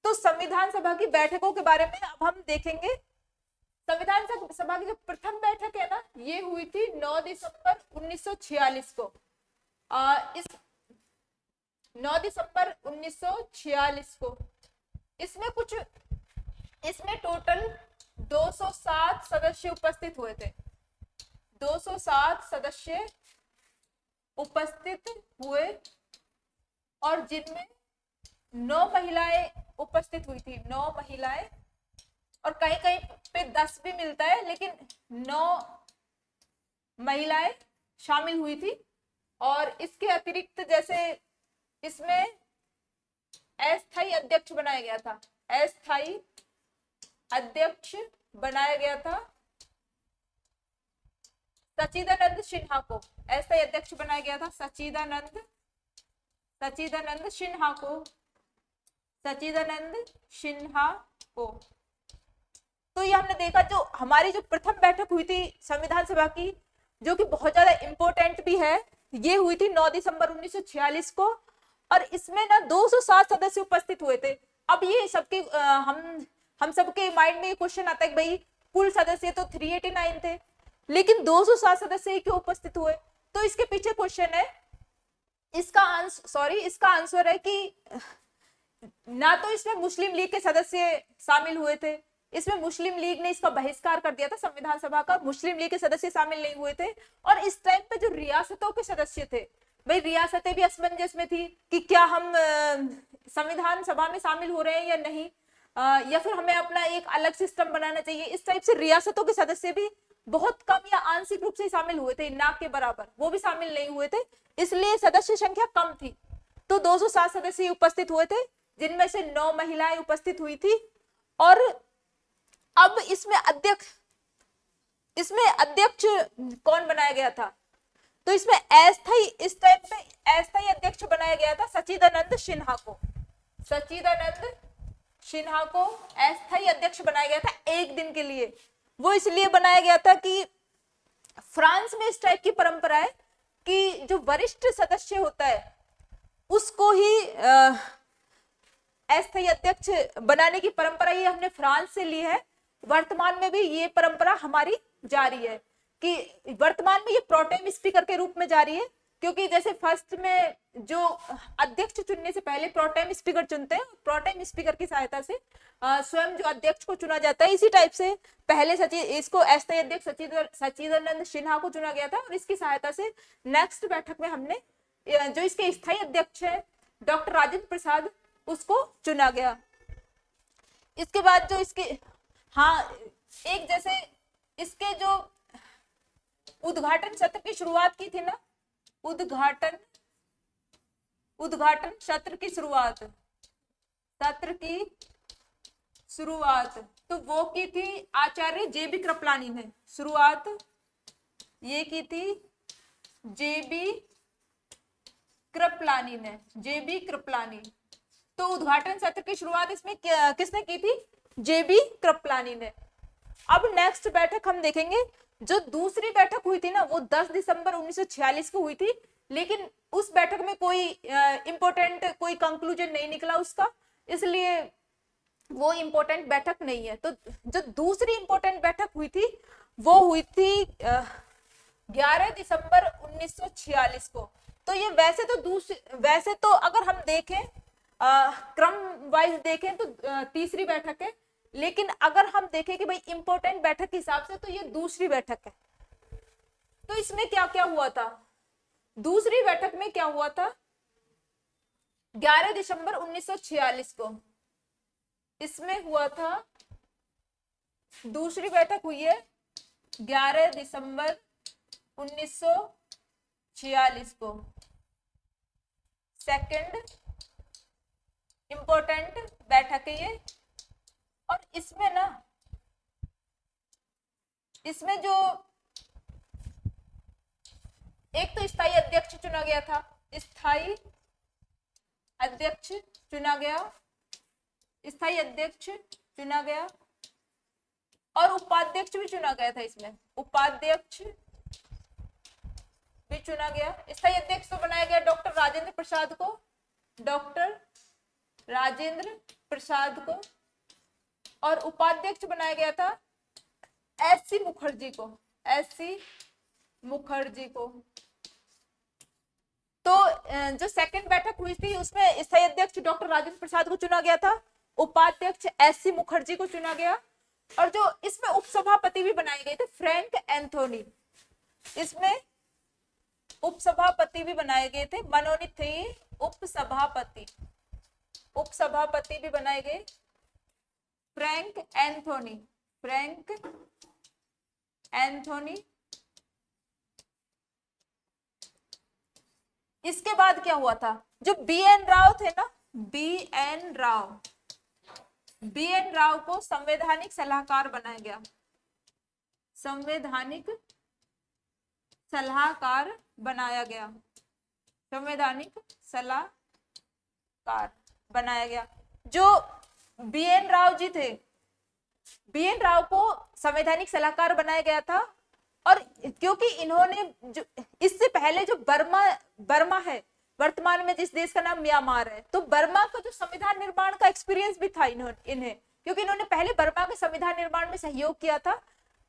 A: तो संविधान सभा की बैठकों के बारे में अब हम देखेंगे। संविधान सभा की जो प्रथम बैठक है ना, ये हुई थी 9 दिसंबर 1946 को। इस 9 दिसंबर 1946 को इसमें टोटल 207 सदस्य उपस्थित हुए थे। 207 सदस्य उपस्थित हुए और जिनमें 9 महिलाएं उपस्थित हुई थी। 9 महिलाएं, और कहीं कहीं पे 10 भी मिलता है, लेकिन 9 महिलाएं शामिल हुई थी। और इसके अतिरिक्त जैसे इसमें अस्थायी अध्यक्ष बनाया गया था। अस्थायी अध्यक्ष बनाया गया था सच्चिदानंद सिन्हा को। अस्थायी अध्यक्ष बनाया गया था सच्चिदानंद सिन्हा को। तो ये हमने देखा जो हमारी जो प्रथम बैठक हुई थी संविधान सभा की, जो कि बहुत ज्यादा इंपॉर्टेंट भी है, ये हुई थी 9 दिसंबर 1946 को। और इसमें ना 207 सदस्य उपस्थित हुए थे। अब ये सबके हम सबके माइंड में ये क्वेश्चन आता है कि भाई कुल सदस्य तो 389 थे, लेकिन 207 सदस्य ही क्यों उपस्थित हुए? तो इसके पीछे क्वेश्चन है, इसका आंसर है कि ना तो इसमें मुस्लिम लीग के सदस्य शामिल हुए थे। इसमें मुस्लिम लीग ने इसका बहिष्कार कर दिया था संविधान सभा का। मुस्लिम लीग के सदस्य शामिल नहीं हुए थे। और इस टाइम पे जो रियासतों के सदस्य थे, भाई रियासतें भी असमंजस में थी कि क्या हम संविधान सभा में शामिल हो रहे हैं या नहीं, या फिर हमें अपना एक अलग सिस्टम बनाना चाहिए। इस टाइप से रियासतों के सदस्य भी बहुत कम या आंशिक रूप से शामिल हुए थे, ना के बराबर वो भी शामिल नहीं हुए थे, इसलिए सदस्य संख्या कम थी। तो 207 सदस्य उपस्थित हुए थे, जिनमें से 9 महिलाएं उपस्थित हुई थी। और अब इसमें अध्यक्ष कौन बनाया गया था? तो इसमें इस टाइप में अस्थायी अध्यक्ष बनाया गया था सच्चिदानंद सिन्हा को। सच्चिदानंद सिन्हा को अस्थायी अध्यक्ष बनाया गया था 1 दिन के लिए। वो इसलिए बनाया गया था कि फ्रांस में इस टाइप की परंपरा है कि जो वरिष्ठ सदस्य होता है उसको ही अस्थायी अध्यक्ष बनाने की परंपरा ये हमने फ्रांस से ली है। वर्तमान में भी ये परंपरा हमारी जारी है कि वर्तमान में ये प्रोटेम स्पीकर के रूप में जारी है, क्योंकि जैसे फर्स्ट में जो अध्यक्ष चुनने से पहले प्रोटेम स्पीकर चुनते हैं, प्रोटेम स्पीकर की सहायता से स्वयं जो अध्यक्ष को चुना जाता है। इसी टाइप से पहले इसको अस्थायी अध्यक्ष सच्चिदानंद सिन्हा को चुना गया था, और इसकी सहायता से नेक्स्ट बैठक में हमने जो इसके स्थायी अध्यक्ष है डॉक्टर राजेंद्र प्रसाद, उसको चुना गया। इसके बाद जो इसके एक जैसे इसके जो उद्घाटन सत्र की शुरुआत की थी ना, उद्घाटन सत्र की शुरुआत तो वो की थी आचार्य जेबी कृपलानी ने। शुरुआत ये की थी जेबी कृपलानी। तो उद्घाटन सत्र की शुरुआत इसमें किसने की थी? जेबी कृपलानी ने। अब नेक्स्ट बैठक हम देखेंगे। जो दूसरी बैठक हुई थी ना, वो 10 दिसंबर 1946 को हुई थी, लेकिन उस बैठक में कोई इंपॉर्टेंट कोई कंक्लूजन नहीं निकला उसका, इसलिए वो इंपॉर्टेंट बैठक नहीं है। तो जो दूसरी इंपॉर्टेंट बैठक हुई थी वो हुई थी 11 दिसंबर 1946 को। तो ये वैसे तो अगर हम देखें क्रम वाइज देखें तो तीसरी बैठक है, लेकिन अगर हम देखें कि भाई इंपॉर्टेंट बैठक के हिसाब से तो ये दूसरी बैठक है। तो इसमें क्या क्या हुआ था? दूसरी बैठक में क्या हुआ था? 11 दिसंबर 1946 को इसमें हुआ था, दूसरी बैठक हुई है 11 दिसंबर 1946 को। सेकंड इंपॉर्टेंट बैठक है ये। और इसमें ना, इसमें जो एक तो स्थायी अध्यक्ष चुना गया था, स्थायी अध्यक्ष चुना गया, स्थायी अध्यक्ष चुना गया, और उपाध्यक्ष भी चुना गया था। इसमें उपाध्यक्ष भी चुना गया। स्थायी अध्यक्ष तो बनाया गया डॉक्टर राजेंद्र प्रसाद को, डॉक्टर राजेंद्र प्रसाद को, और उपाध्यक्ष बनाया गया था एस.सी. मुखर्जी को, एस.सी. मुखर्जी को। तो जो सेकंड बैठक हुई थी उसमें स्थायी अध्यक्ष डॉक्टर राजेंद्र प्रसाद को चुना गया था, उपाध्यक्ष एस.सी. मुखर्जी को चुना गया, और जो इसमें उपसभापति भी बनाए गए थे फ्रैंक एंथोनी। इसमें उपसभापति भी बनाए गए थे, मनोनीत थे उपसभापति, उपसभापति भी बनाए गए फ्रैंक एंथोनी, फ्रैंक एंथोनी। इसके बाद क्या हुआ था, जो बी.एन. राव थे ना, बी.एन. राव, बी.एन. राव को संवैधानिक सलाहकार बनाया गया, संवैधानिक सलाहकार बनाया गया, संवैधानिक सलाहकार बनाया गया। जो बी.एन. राव जी थे, बी.एन. राव को संवैधानिक सलाहकार बनाया गया था, और क्योंकि इन्होंने जो इससे पहले जो बर्मा है, वर्तमान में जिस देश का नाम म्यांमार है, तो बर्मा का जो संविधान निर्माण का एक्सपीरियंस भी था इन्हें, क्योंकि इन्होंने पहले बर्मा के संविधान निर्माण में सहयोग किया था,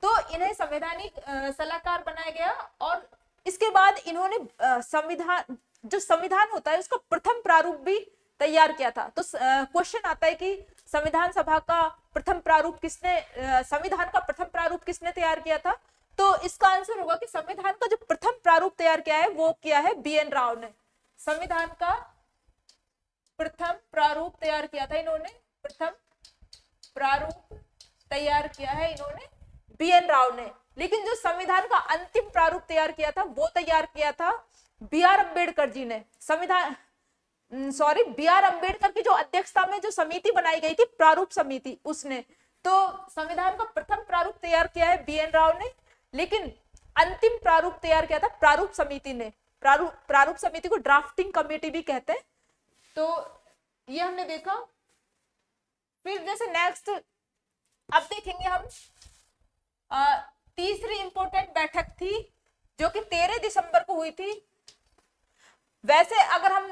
A: तो इन्हें संवैधानिक सलाहकार बनाया गया। और इसके बाद इन्होंने संविधान, जो संविधान होता है उसका प्रथम प्रारूप भी तैयार किया था। तो क्वेश्चन आता है कि संविधान सभा का प्रथम प्रारूप किसने, संविधान का प्रथम प्रारूप किसने तैयार किया था, तो इसका आंसर होगा कि संविधान का जो प्रथम प्रारूप तैयार किया है वो किया है बी.एन. राव ने। संविधान का प्रथम प्रारूप तैयार किया था इन्होंने, प्रथम प्रारूप तैयार किया है इन्होंने बी.एन. राव ने। लेकिन जो संविधान का अंतिम प्रारूप तैयार किया था वो तैयार किया था बी.आर. अम्बेडकर जी ने। बी.आर. अम्बेडकर की जो अध्यक्षता में जो समिति बनाई गई थी, प्रारूप समिति, उसने तो संविधान का प्रथम प्रारूप तैयार किया है बी.एन. राव ने, लेकिन अंतिम प्रारूप तैयार किया था प्रारूप समिति ने। प्रारूप समिति को ड्राफ्टिंग कमेटी भी कहते हैं। तो ये हमने देखा। फिर जैसे नेक्स्ट अब देखेंगे हम तीसरी इंपॉर्टेंट बैठक थी जो कि 13 दिसंबर को हुई थी। वैसे अगर हम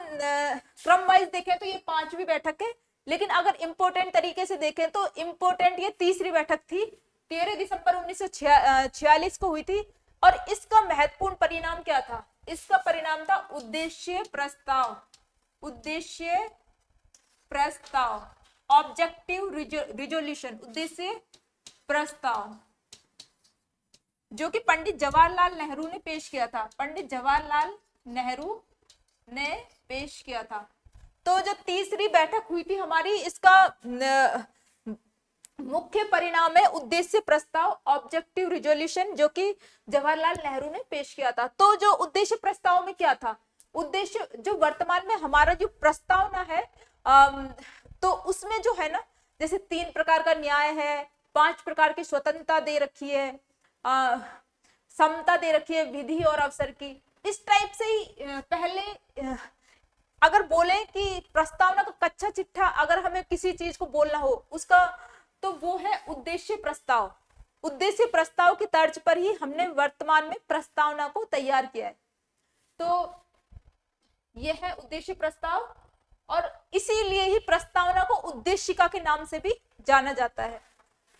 A: क्रम वाइज देखें तो ये पांचवी बैठक है, लेकिन अगर इंपॉर्टेंट तरीके से देखें तो इंपॉर्टेंट ये तीसरी बैठक थी, 13 दिसंबर 1946 को हुई थी। और इसका महत्वपूर्ण परिणाम क्या था, इसका परिणाम था उद्देश्य प्रस्ताव, उद्देश्य प्रस्ताव, ऑब्जेक्टिव रिजोल्यूशन, उद्देश्य प्रस्ताव, जो कि पंडित जवाहरलाल नेहरू ने पेश किया था, पंडित जवाहरलाल नेहरू ने पेश किया था। तो जो तीसरी बैठक हुई थी हमारी, इसका मुख्य परिणाम है उद्देश्य प्रस्ताव, ऑब्जेक्टिव रिजोल्यूशन, जो कि जवाहरलाल नेहरू ने पेश किया था। तो जो उद्देश्य प्रस्ताव में क्या था, उद्देश्य जो वर्तमान में हमारा जो प्रस्तावना है, तो उसमें जो है ना, जैसे 3 प्रकार का न्याय है, 5 प्रकार की स्वतंत्रता दे रखी है, समता दे रखी है विधि और अवसर की। इस टाइप से ही पहले अगर बोले कि प्रस्तावना का कच्चा चिट्ठा अगर हमें किसी चीज को बोलना हो उसका, तो वो है उद्देश्य प्रस्ताव। उद्देश्य प्रस्ताव की तर्ज पर ही हमने वर्तमान में प्रस्तावना को तैयार किया है। तो यह है उद्देश्य प्रस्ताव, और इसीलिए ही प्रस्तावना को उद्देशिका के नाम से भी जाना जाता है।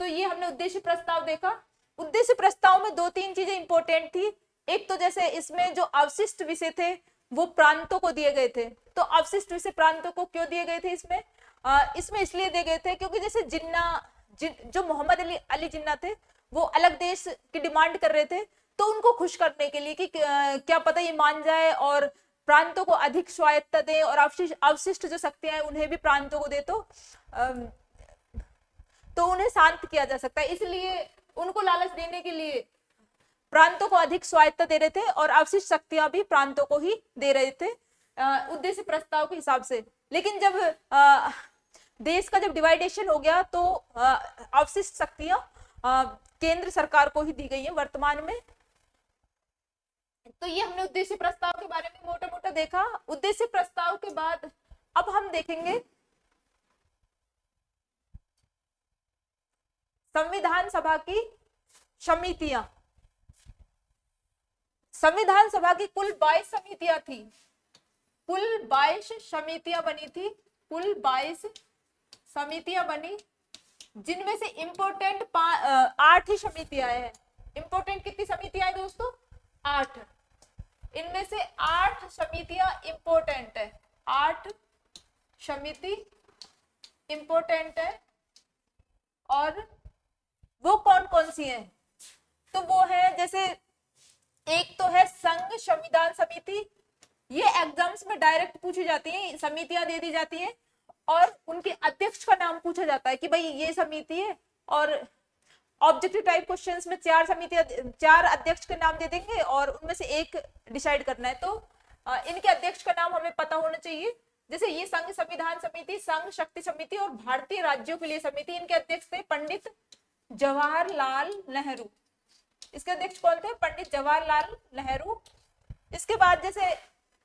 A: तो ये हमने उद्देश्य प्रस्ताव देखा। उद्देश्य प्रस्ताव में 2-3 चीजें इंपॉर्टेंट थी। एक तो जैसे इसमें जो अवशिष्ट विषय थे वो प्रांतों को दिए गए थे। तो अवशिष्ट विषय प्रांतों को क्यों दिए गए थे इसमें, इसमें इसलिए दिए गए थे क्योंकि जैसे जो मोहम्मद अली जिन्ना थे वो अलग देश की डिमांड कर रहे थे, तो उनको खुश करने के लिए कि क्या पता ये मान जाए और प्रांतों को अधिक स्वायत्तता दे और अवशिष्ट जो शक्तियां हैं उन्हें भी प्रांतों को दे तो उन्हें शांत किया जा सकता है। इसलिए उनको लालच देने के लिए प्रांतों को अधिक स्वायत्तता दे रहे थे और अवशिष्ट शक्तियां भी प्रांतों को ही दे रहे थे उद्देश्य प्रस्ताव के हिसाब से। लेकिन जब देश का जब डिवाइडेशन हो गया तो अवशिष्ट शक्तियां केंद्र सरकार को ही दी गई है वर्तमान में। तो ये हमने उद्देश्य प्रस्ताव के बारे में मोटा मोटा देखा। उद्देश्य प्रस्ताव के बाद अब हम देखेंगे संविधान सभा की समितियां। संविधान सभा की कुल 22 समितियां थी, कुल 22 समितियां बनी थी, कुल 22 समितियां बनी, जिनमें से इंपोर्टेंट 8 ही समितियां हैं। इंपोर्टेंट कितनी समितियां हैं दोस्तों? 8। इनमें से 8 समितियां इंपोर्टेंट है, 8 समिति इंपोर्टेंट है। और वो कौन कौन सी हैं? तो वो है, जैसे एक तो है संघ संविधान समिति, ये एग्जाम्स में डायरेक्ट पूछी जाती है, समितियां दे दी जाती है और उनके अध्यक्ष का नाम पूछा जाता है कि भाई ये समिति है। और ऑब्जेक्टिव टाइप क्वेश्चंस में 4 समितियां, 4 अध्यक्ष के नाम दे देंगे और उनमें से एक डिसाइड करना है। तो इनके अध्यक्ष का नाम हमें पता होना चाहिए। जैसे ये संघ संविधान समिति, संघ शक्ति समिति और भारतीय राज्यों के लिए समिति, इनके अध्यक्ष थे पंडित जवाहरलाल नेहरू। इसके अध्यक्ष कौन थे? पंडित जवाहरलाल नेहरू। इसके बाद जैसे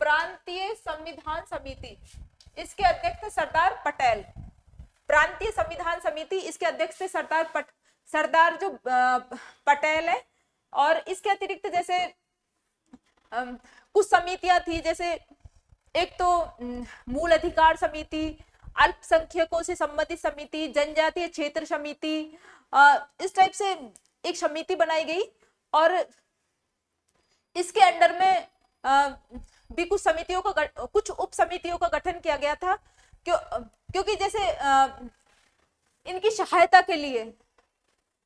A: प्रांतीय संविधान समिति, इसके अध्यक्ष थे सरदार पटेल। प्रांतीय संविधान समिति, इसके अध्यक्ष थे सरदार जो पटेल है। और इसके अतिरिक्त जैसे कुछ समितियां थी, जैसे एक तो मूल अधिकार समिति, अल्पसंख्यकों से संबंधित समिति, जनजातीय क्षेत्र समिति, इस टाइप से एक समिति बनाई गई। और इसके अंडर में भी कुछ समितियों का, कुछ उप समितियों का गठन किया गया था, क्योंकि जैसे इनकी सहायता के लिए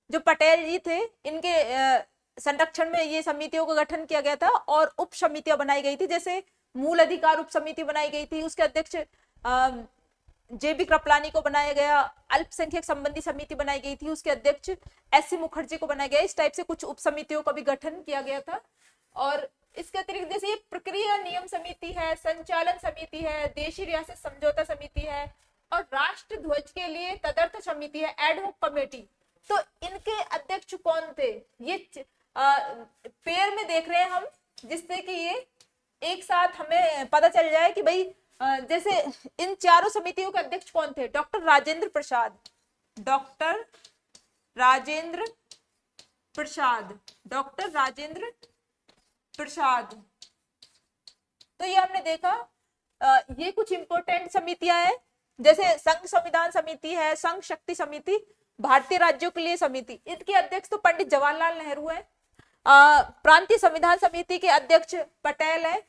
A: जो पटेल जी थे, इनके संरक्षण में ये समितियों का गठन किया गया था और उप समितियां बनाई गई थी। जैसे मूल अधिकार उप समिति बनाई गई थी, उसके अध्यक्ष जेबी कृपलानी को बनाया गया। अल्पसंख्यक संबंधी समिति बनाई गई थी, उसके अध्यक्ष एससी मुखर्जी को बनाया गया। इस टाइप से कुछ उप समितियों का भी गठन किया गया था। और इसके अतिरिक्त जैसे ये प्रक्रिया नियम समिति है, संचालन समिति है, देशी रियासत समझौता समिति है और राष्ट्र ध्वज के लिए तदर्थ समिति है, एडहॉक कमेटी। तो इनके अध्यक्ष कौन थे? ये पेयर में देख रहे हैं हम, जिससे कि ये एक साथ हमें पता चल जाए कि भाई जैसे इन चारों समितियों के अध्यक्ष कौन थे? Doctor Rajendra Prasad, doctor Rajendra Prasad, doctor Rajendra Prasad. तो ये हमने देखा, ये कुछ इंपोर्टेंट समितियां हैं। जैसे संघ संविधान समिति है, संघ शक्ति समिति, भारतीय राज्यों के लिए समिति, इनके अध्यक्ष तो पंडित जवाहरलाल नेहरू है। प्रांतीय संविधान समिति के अध्यक्ष पटेल है।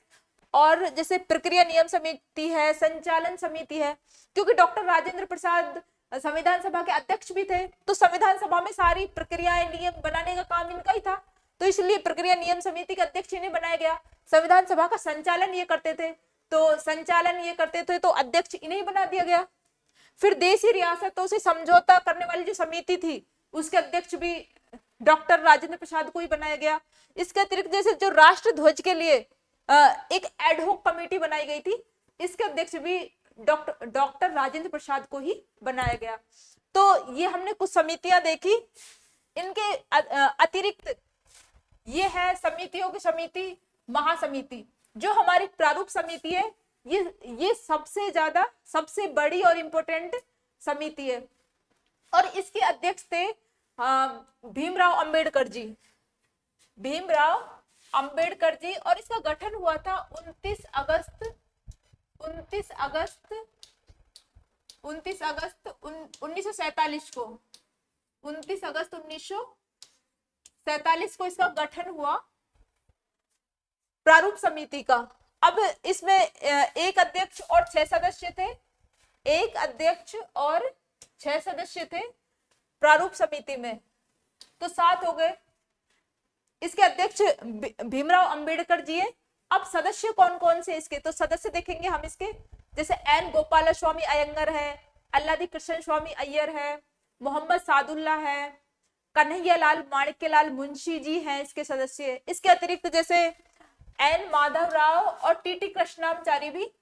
A: और जैसे प्रक्रिया नियम समिति है, संचालन समिति है, क्योंकि डॉक्टर राजेंद्र प्रसाद संविधान सभा के अध्यक्ष भी थे, तो संविधान सभा में सारी प्रक्रियाएं नियम बनाने का काम इनका ही था, तो इसलिए प्रक्रिया नियम समिति के अध्यक्ष इन्हें बनाया गया। संविधान सभा का संचालन ये करते थे, तो अध्यक्ष इन्हें बना दिया गया। फिर देशी रियासतों से समझौता करने वाली जो समिति थी, उसके अध्यक्ष भी डॉक्टर राजेंद्र प्रसाद को ही बनाया गया। इसके अतिरिक्त जैसे जो राष्ट्र ध्वज के लिए एक एडहॉक कमेटी बनाई गई थी, इसके अध्यक्ष भी डॉक्टर राजेंद्र प्रसाद को ही बनाया गया। तो ये हमने कुछ समितियां देखी। इनके अतिरिक्त ये है समितियों की समिति महासमिति, जो हमारी प्रारूप समिति है, ये सबसे बड़ी और इम्पोर्टेंट समिति है। और इसके अध्यक्ष थे भीमराव अंबेडकर जी, भीमराव अंबेडकर जी। और इसका गठन हुआ था 29 अगस्त 1947 को, 29 अगस्त 1947 को इसका गठन हुआ प्रारूप समिति का। अब इसमें एक अध्यक्ष और 6 सदस्य थे, एक अध्यक्ष और 6 सदस्य थे प्रारूप समिति में, तो 7 हो गए। इसके अध्यक्ष भीमराव अंबेडकर जी है अब सदस्य कौन कौन से इसके, तो सदस्य देखेंगे हम इसके, जैसे एन गोपाल स्वामी अयंगर है, अल्लादी कृष्ण स्वामी अय्यर है, मोहम्मद सादुल्ला है, कन्हैया लाल माणिक्यलाल मुंशी जी हैं इसके सदस्य। इसके अतिरिक्त जैसे एन माधव राव और टीटी कृष्णाचारी भी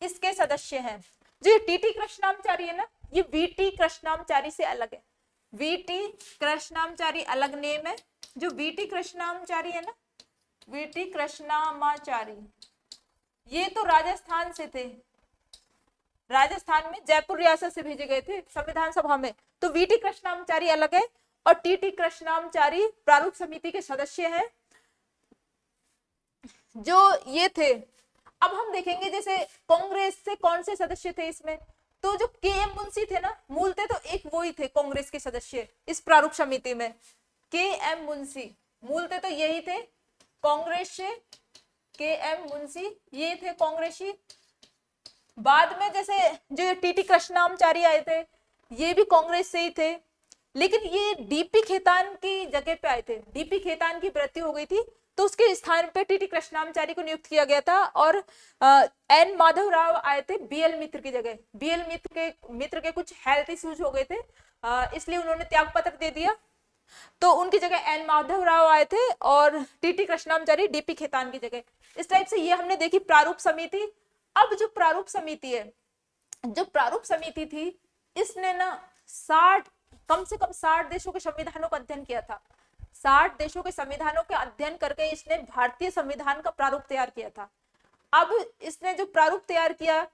A: इसके सदस्य हैं। जो ये टीटी कृष्णाचारी है ना, ये वीटी कृष्णाचारी से अलग है। वीटी कृष्णाचारी अलग नेम है। जो वीटी कृष्णाचारी है ना, वीटी कृष्णामाचारी, ये तो राजस्थान से थे, राजस्थान में जयपुर रियासत से भेजे गए थे संविधान सभा में। तो वीटी कृष्णाचारी अलग है और टीटी कृष्णाचारी प्रारूप समिति के सदस्य हैं जो ये थे। अब हम देखेंगे जैसे कांग्रेस से कौन से सदस्य थे इसमें, तो जो के एम मुंशी थे ना, मूलतः तो एक वो ही थे कांग्रेस के सदस्य इस प्रारूप समिति में। के एम मुंशी मूलतः तो यही थे कांग्रेस से, के एम मुंशी ये थे कांग्रेसी। बाद में जैसे जो टीटी कृष्णाचारी आए थे, ये भी कांग्रेस से ही थे, लेकिन ये डीपी खेतान की जगह पे आए थे। डीपी खेतान की मृत्यु हो गई थी तो उसके स्थान पे टीटी कृष्णाचारी को नियुक्त किया गया था। और एन माधव राव आए थे बीएल मित्र की जगह। बीएल मित्र के कुछ हेल्थ इश्यूज हो गए थे, इसलिए उन्होंने त्यागपत्र दे दिया, तो उनकी जगह एन माधव राव आए थे और टीटी कृष्णाचारी डीपी खेतान की जगह। इस टाइप से ये हमने देखी प्रारूप समिति। अब जो प्रारूप समिति है, जो प्रारूप समिति थी, इसने ना 60 कम से कम 60 देशों के संविधानों का अध्ययन किया था। 60 देशों के संविधानों के अध्ययन करके इसने भारतीय संविधान का प्रारूप तैयार किया था। अब इसने जो प्रारूप तैयार किया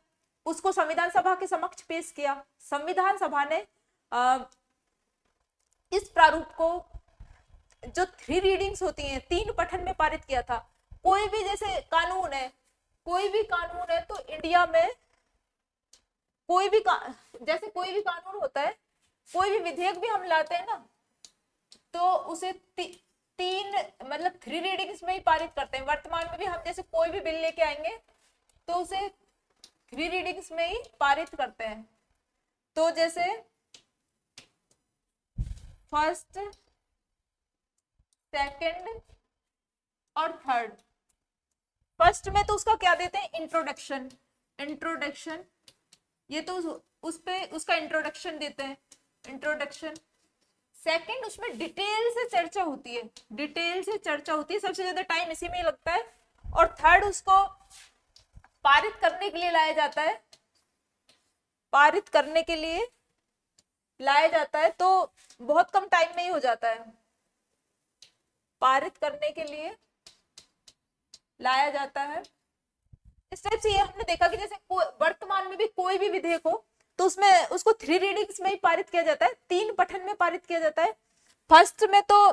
A: उसको संविधान सभा के समक्ष पेश किया। संविधान सभा ने इस प्रारूप को, जो 3 रीडिंग्स होती हैं, 3 पठन में पारित किया था। कोई भी जैसे कानून है, कोई भी कानून है तो इंडिया में जैसे कोई भी कानून होता है, कोई भी विधेयक भी हम लाते हैं ना, तो उसे 3 रीडिंग्स में ही पारित करते हैं। वर्तमान में भी हम जैसे कोई भी बिल लेके आएंगे तो उसे 3 रीडिंग्स में ही पारित करते हैं। तो जैसे फर्स्ट, सेकंड और थर्ड। फर्स्ट में तो उसका क्या देते हैं, इंट्रोडक्शन, ये तो उसका इंट्रोडक्शन देते हैं, इंट्रोडक्शन। सेकंड, उसमें डिटेल से चर्चा होती है, सबसे ज्यादा टाइम इसी में ही लगता है। और थर्ड, उसको पारित करने के लिए लाया जाता है, तो बहुत कम टाइम में ही हो जाता है। पारित करने के लिए लाया जाता है। इस टाइप से ये हमने देखा कि जैसे वर्तमान में भी कोई भी विधेयक हो तो उसमें उसको 3 रीडिंग्स में ही पारित किया जाता है, 3 पठन में पारित किया जाता है। फर्स्ट में तो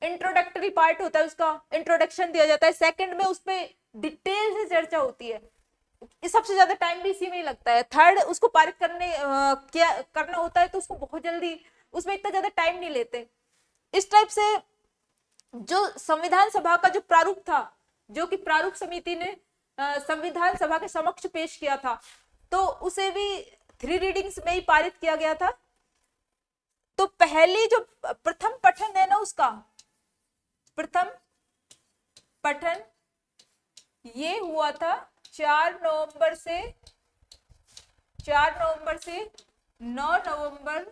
A: इंट्रोडक्टरी पार्ट होता है, उसका इंट्रोडक्शन दिया जाता है। सेकंड में उसपे डिटेल से चर्चा होती है, इस सबसे ज्यादा टाइम भी इसी में ही लगता है। थर्ड, उसको पारित करना होता है तो उसको बहुत जल्दी, उसमें इतना ज्यादा टाइम नहीं लेते। इस टाइप से जो संविधान सभा का जो प्रारूप था, जो कि प्रारूप समिति ने संविधान सभा के समक्ष पेश किया था, तो उसे भी 3 रीडिंग्स में ही पारित किया गया था। तो पहली जो प्रथम पठन है ना, उसका प्रथम पठन ये हुआ था 4 नवंबर से 9 नवंबर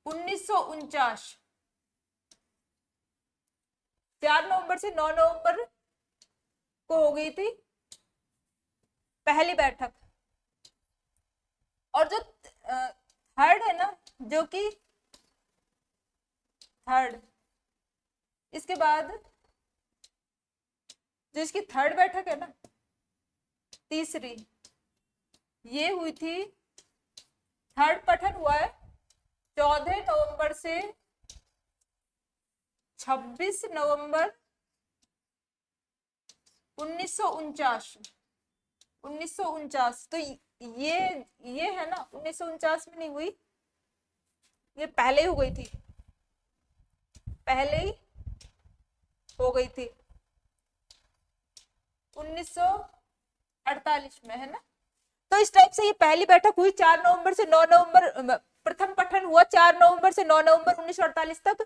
A: 1949। 4 नवंबर से 9 नवंबर को हो गई थी पहली बैठक। और जो थर्ड है ना, जो कि थर्ड, इसके बाद जो इसकी थर्ड बैठक है ना, तीसरी, ये हुई थी, थर्ड पठन हुआ है 14 नवंबर से 26 नवंबर 1949। तो ये है ना, 1949 में नहीं हुई, ये पहले ही हो गई थी, पहले ही हो गई थी 1948 में, है ना। तो इस टाइप से ये पहली बैठक हुई 4 नवंबर से 9 नवंबर, प्रथम पठन हुआ 4 नवंबर से 9 नवंबर 1948 तक।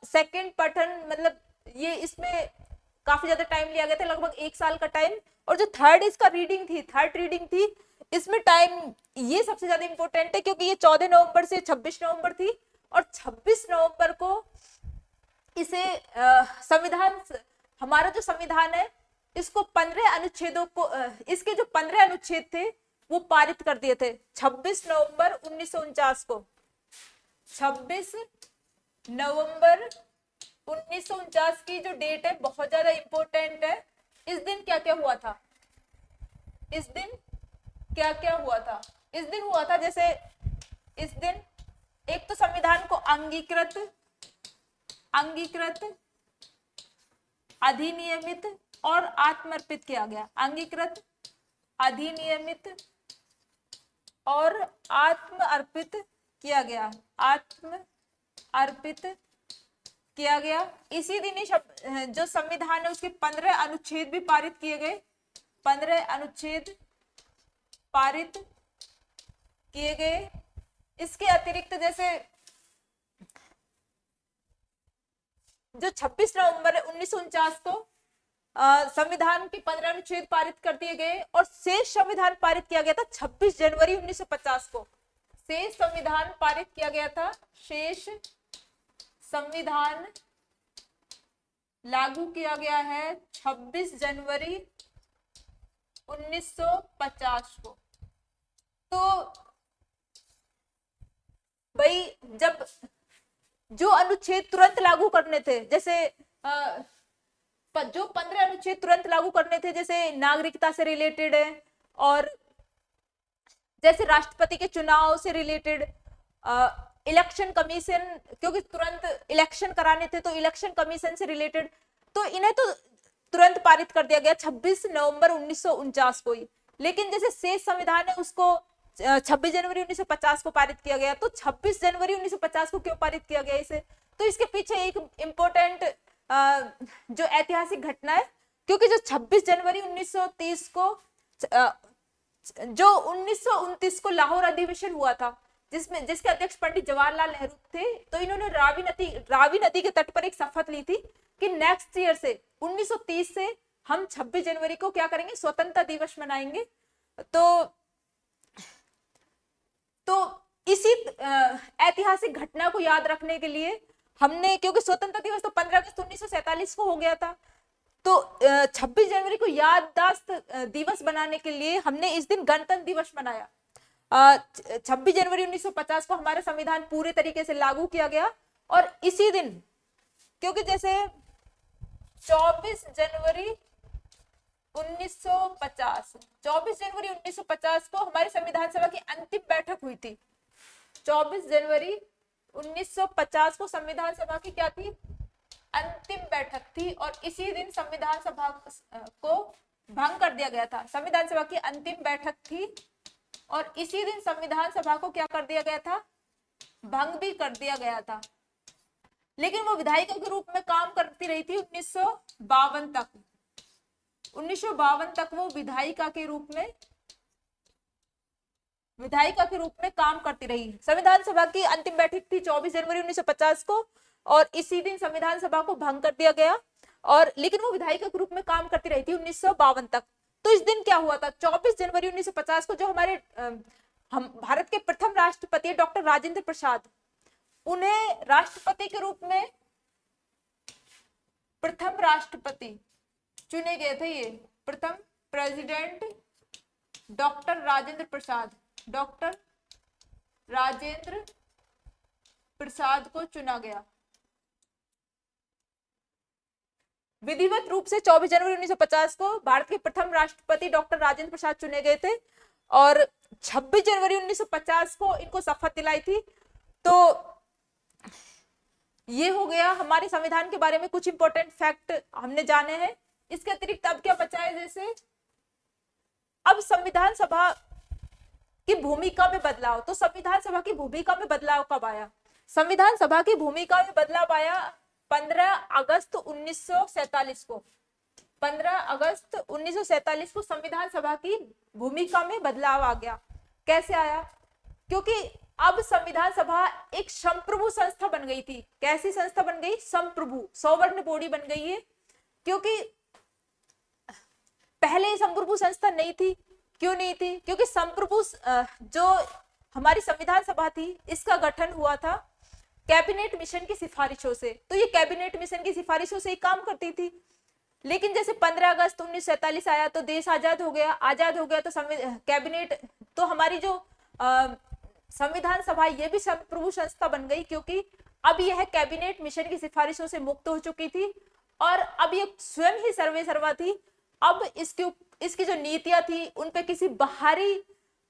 A: सेकंड पठन मतलब ये इसमें काफी ज्यादा टाइम लिया गया था, लगभग 1 साल का टाइम। और जो थर्ड इसका रीडिंग थी, थर्ड रीडिंग थी, इसमें टाइम ये सबसे ज्यादा इंपॉर्टेंट है क्योंकि ये 14 नवंबर से 26 नवंबर थी, और 26 नवंबर को इसे संविधान, हमारा जो संविधान है इसको 15 अनुच्छेदों को, इसके जो 15 अनुच्छेद थे वो पारित कर दिए थे 26 नवंबर 1949 को। 26 नवंबर 1949 की जो डेट है बहुत ज्यादा इंपॉर्टेंट है। इस दिन क्या क्या हुआ था, इस दिन क्या क्या हुआ था? इस दिन हुआ था, जैसे इस दिन एक तो संविधान को अंगीकृत, अधिनियमित और आत्मर्पित किया गया। अंगीकृत, अधिनियमित और आत्म अर्पित किया गया, आत्म अर्पित किया गया। इसी दिन ही जो संविधान है उसके 15 अनुच्छेद भी पारित किए गए, 15 अनुच्छेद पारित किए गए। इसके अतिरिक्त जैसे जो 26 नवंबर 1949 को संविधान के 15 अनुच्छेद पारित कर दिए गए, और शेष संविधान पारित किया गया था 26 जनवरी 1950 को। शेष संविधान पारित किया गया था, शेष संविधान लागू किया गया है 26 जनवरी 1950 को। तो भाई जब जो अनुच्छेद तुरंत लागू करने थे, जैसे जो 15 अनुच्छेद तुरंत लागू करने थे, जैसे नागरिकता से रिलेटेड है, और जैसे राष्ट्रपति के चुनाव से रिलेटेड, इलेक्शन कमीशन, क्योंकि तुरंत इलेक्शन कराने थे तो इलेक्शन कमीशन से रिलेटेड, तो इन्हें तो तुरंत पारित कर दिया गया 26 नवंबर 1949 को ही। लेकिन जैसे शेष संविधान है उसको 26 जनवरी 1950 को पारित किया गया। तो 26 जनवरी 1950 को क्यों पारित किया गया इसे? तो इसके पीछे एक इम्पोर्टेंट जो ऐतिहासिक घटना है, क्योंकि जो 26 जनवरी 1930 को जो 1929 को लाहौर अधिवेशन हुआ था, जिसके अध्यक्ष पंडित जवाहरलाल नेहरू थे, तो इन्होंने रावी नदी के तट पर एक शपथ ली थी कि नेक्स्ट ईयर से 1930 से हम 26 जनवरी को क्या करेंगे, स्वतंत्रता दिवस मनाएंगे। तो इसी ऐतिहासिक घटना को याद रखने के लिए हमने, क्योंकि स्वतंत्रता दिवस तो 15 अगस्त 1947 को हो गया था, तो 26 जनवरी को याददाश्त दिवस बनाने के लिए हमने इस दिन गणतंत्र दिवस मनाया। 26 जनवरी 1950 को हमारा संविधान पूरे तरीके से लागू किया गया, और इसी दिन, क्योंकि जैसे 24 जनवरी 1950 को हमारी संविधान सभा की अंतिम बैठक हुई थी। 24 जनवरी 1950 को संविधान सभा की क्या थी, अंतिम बैठक थी, और इसी दिन संविधान सभा को भंग कर दिया गया था। संविधान सभा की अंतिम बैठक थी, और इसी दिन संविधान सभा को क्या कर दिया गया था, भंग भी कर दिया गया था। लेकिन वो विधायिका के रूप में काम करती रही थी 1952 तक। 1952 तक वो विधायिका के रूप में काम करती रही। संविधान सभा की अंतिम बैठक थी 24 जनवरी 1950 को, और इसी दिन संविधान सभा को भंग कर दिया गया, और लेकिन वो विधायिका के रूप में काम करती रही थी 1952 तक। तो इस दिन क्या हुआ था, 24 जनवरी 1950 को जो हमारे हम भारत के प्रथम राष्ट्रपति डॉक्टर राजेंद्र प्रसाद, उन्हें राष्ट्रपति के रूप में प्रथम राष्ट्रपति चुने गए थे। ये प्रथम प्रेसिडेंट डॉक्टर राजेंद्र प्रसाद को चुना गया। विधिवत रूप से 24 जनवरी 1950 को भारत के प्रथम राष्ट्रपति डॉक्टर राजेंद्र प्रसाद चुने गए थे, और 26 जनवरी 1950 को इनको शपथ दिलाई थी। तो ये हो गया हमारे संविधान के बारे में कुछ इंपॉर्टेंट फैक्ट हमने जाने हैं। इसके अतिरिक्त अब क्या बचा है, जैसे अब संविधान सभा की भूमिका में बदलाव। तो संविधान सभा की भूमिका में बदलाव कब आया? संविधान सभा की भूमिका में बदलाव आया 15 अगस्त 1947 को। 15 अगस्त 1947 को संविधान सभा की भूमिका में बदलाव आ गया। कैसे आया? क्योंकि अब संविधान सभा एक संप्रभु संस्था बन गई थी। कैसी संस्था बन गई? संप्रभु, सौवर्ण बॉडी बन गई है। क्योंकि पहले संप्रभु संस्था नहीं थी। क्यों नहीं थी? क्योंकि संप्रभु जो हमारी संविधान सभा थी, इसका गठन हुआ था कैबिनेट मिशन की सिफारिशों से। तो ये कैबिनेट मिशन की सिफारिशों से ही काम करती थी। लेकिन जैसे 15 अगस्त 1947 आया तो देश आजाद हो गया। आजाद हो गया तो कैबिनेट, तो हमारी जो संविधान सभा ये भी संप्रभु संस्था बन गई, क्योंकि अब यह कैबिनेट मिशन की सिफारिशों से मुक्त हो चुकी थी और अब ये स्वयं ही सर्वे सर्वा थी। अब इसकी जो नीतियां थी उन पे किसी बाहरी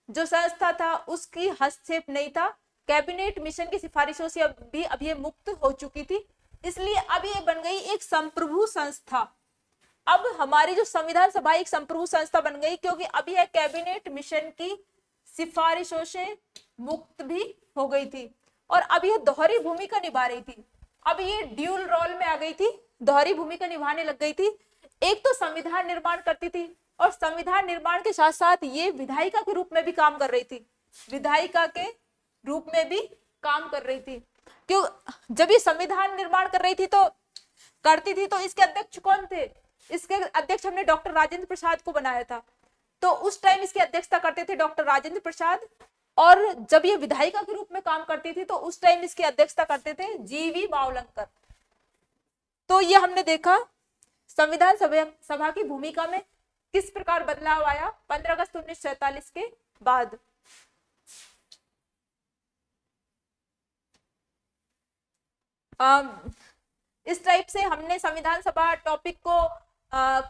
A: जो संस्था था उसकी हस्तक्षेप नहीं था। कैबिनेट मिशन की सिफारिशों से अब ये मुक्त हो चुकी थी, इसलिए अब ये बन गई एक संप्रभु संस्था। अब हमारी जो संविधान सभा एक संप्रभु संस्था बन गई, क्योंकि अब यह कैबिनेट मिशन की सिफारिशों से मुक्त भी हो गई थी और अब यह दोहरी भूमिका निभा रही थी। अब ये ड्यूल रोल में आ गई थी, दोहरी भूमिका निभाने लग गई थी। एक तो संविधान निर्माण करती थी और संविधान निर्माण के साथ साथ ये विधायिका के रूप में भी काम कर रही थी। विधायिका के रूप में भी काम कर रही थी। क्यों? जब ये संविधान निर्माण कर रही थी तो करती थी, तो इसके अध्यक्ष कौन थे? इसके अध्यक्ष हमने डॉक्टर राजेंद्र प्रसाद को बनाया था। तो उस टाइम इसकी अध्यक्षता करते थे डॉक्टर राजेंद्र प्रसाद, और जब ये विधायिका के रूप में काम करती थी तो उस टाइम इसकी अध्यक्षता करते थे जीवी मावलंकर। तो ये हमने देखा संविधान सभा की भूमिका में किस प्रकार बदलाव आया 15 अगस्त 1947 के बाद। इस टाइप से हमने संविधान सभा टॉपिक को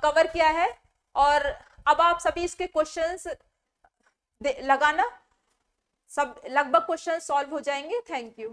A: कवर किया है और अब आप सभी इसके क्वेश्चंस लगाना, सब लगभग क्वेश्चन सॉल्व हो जाएंगे। Thank you.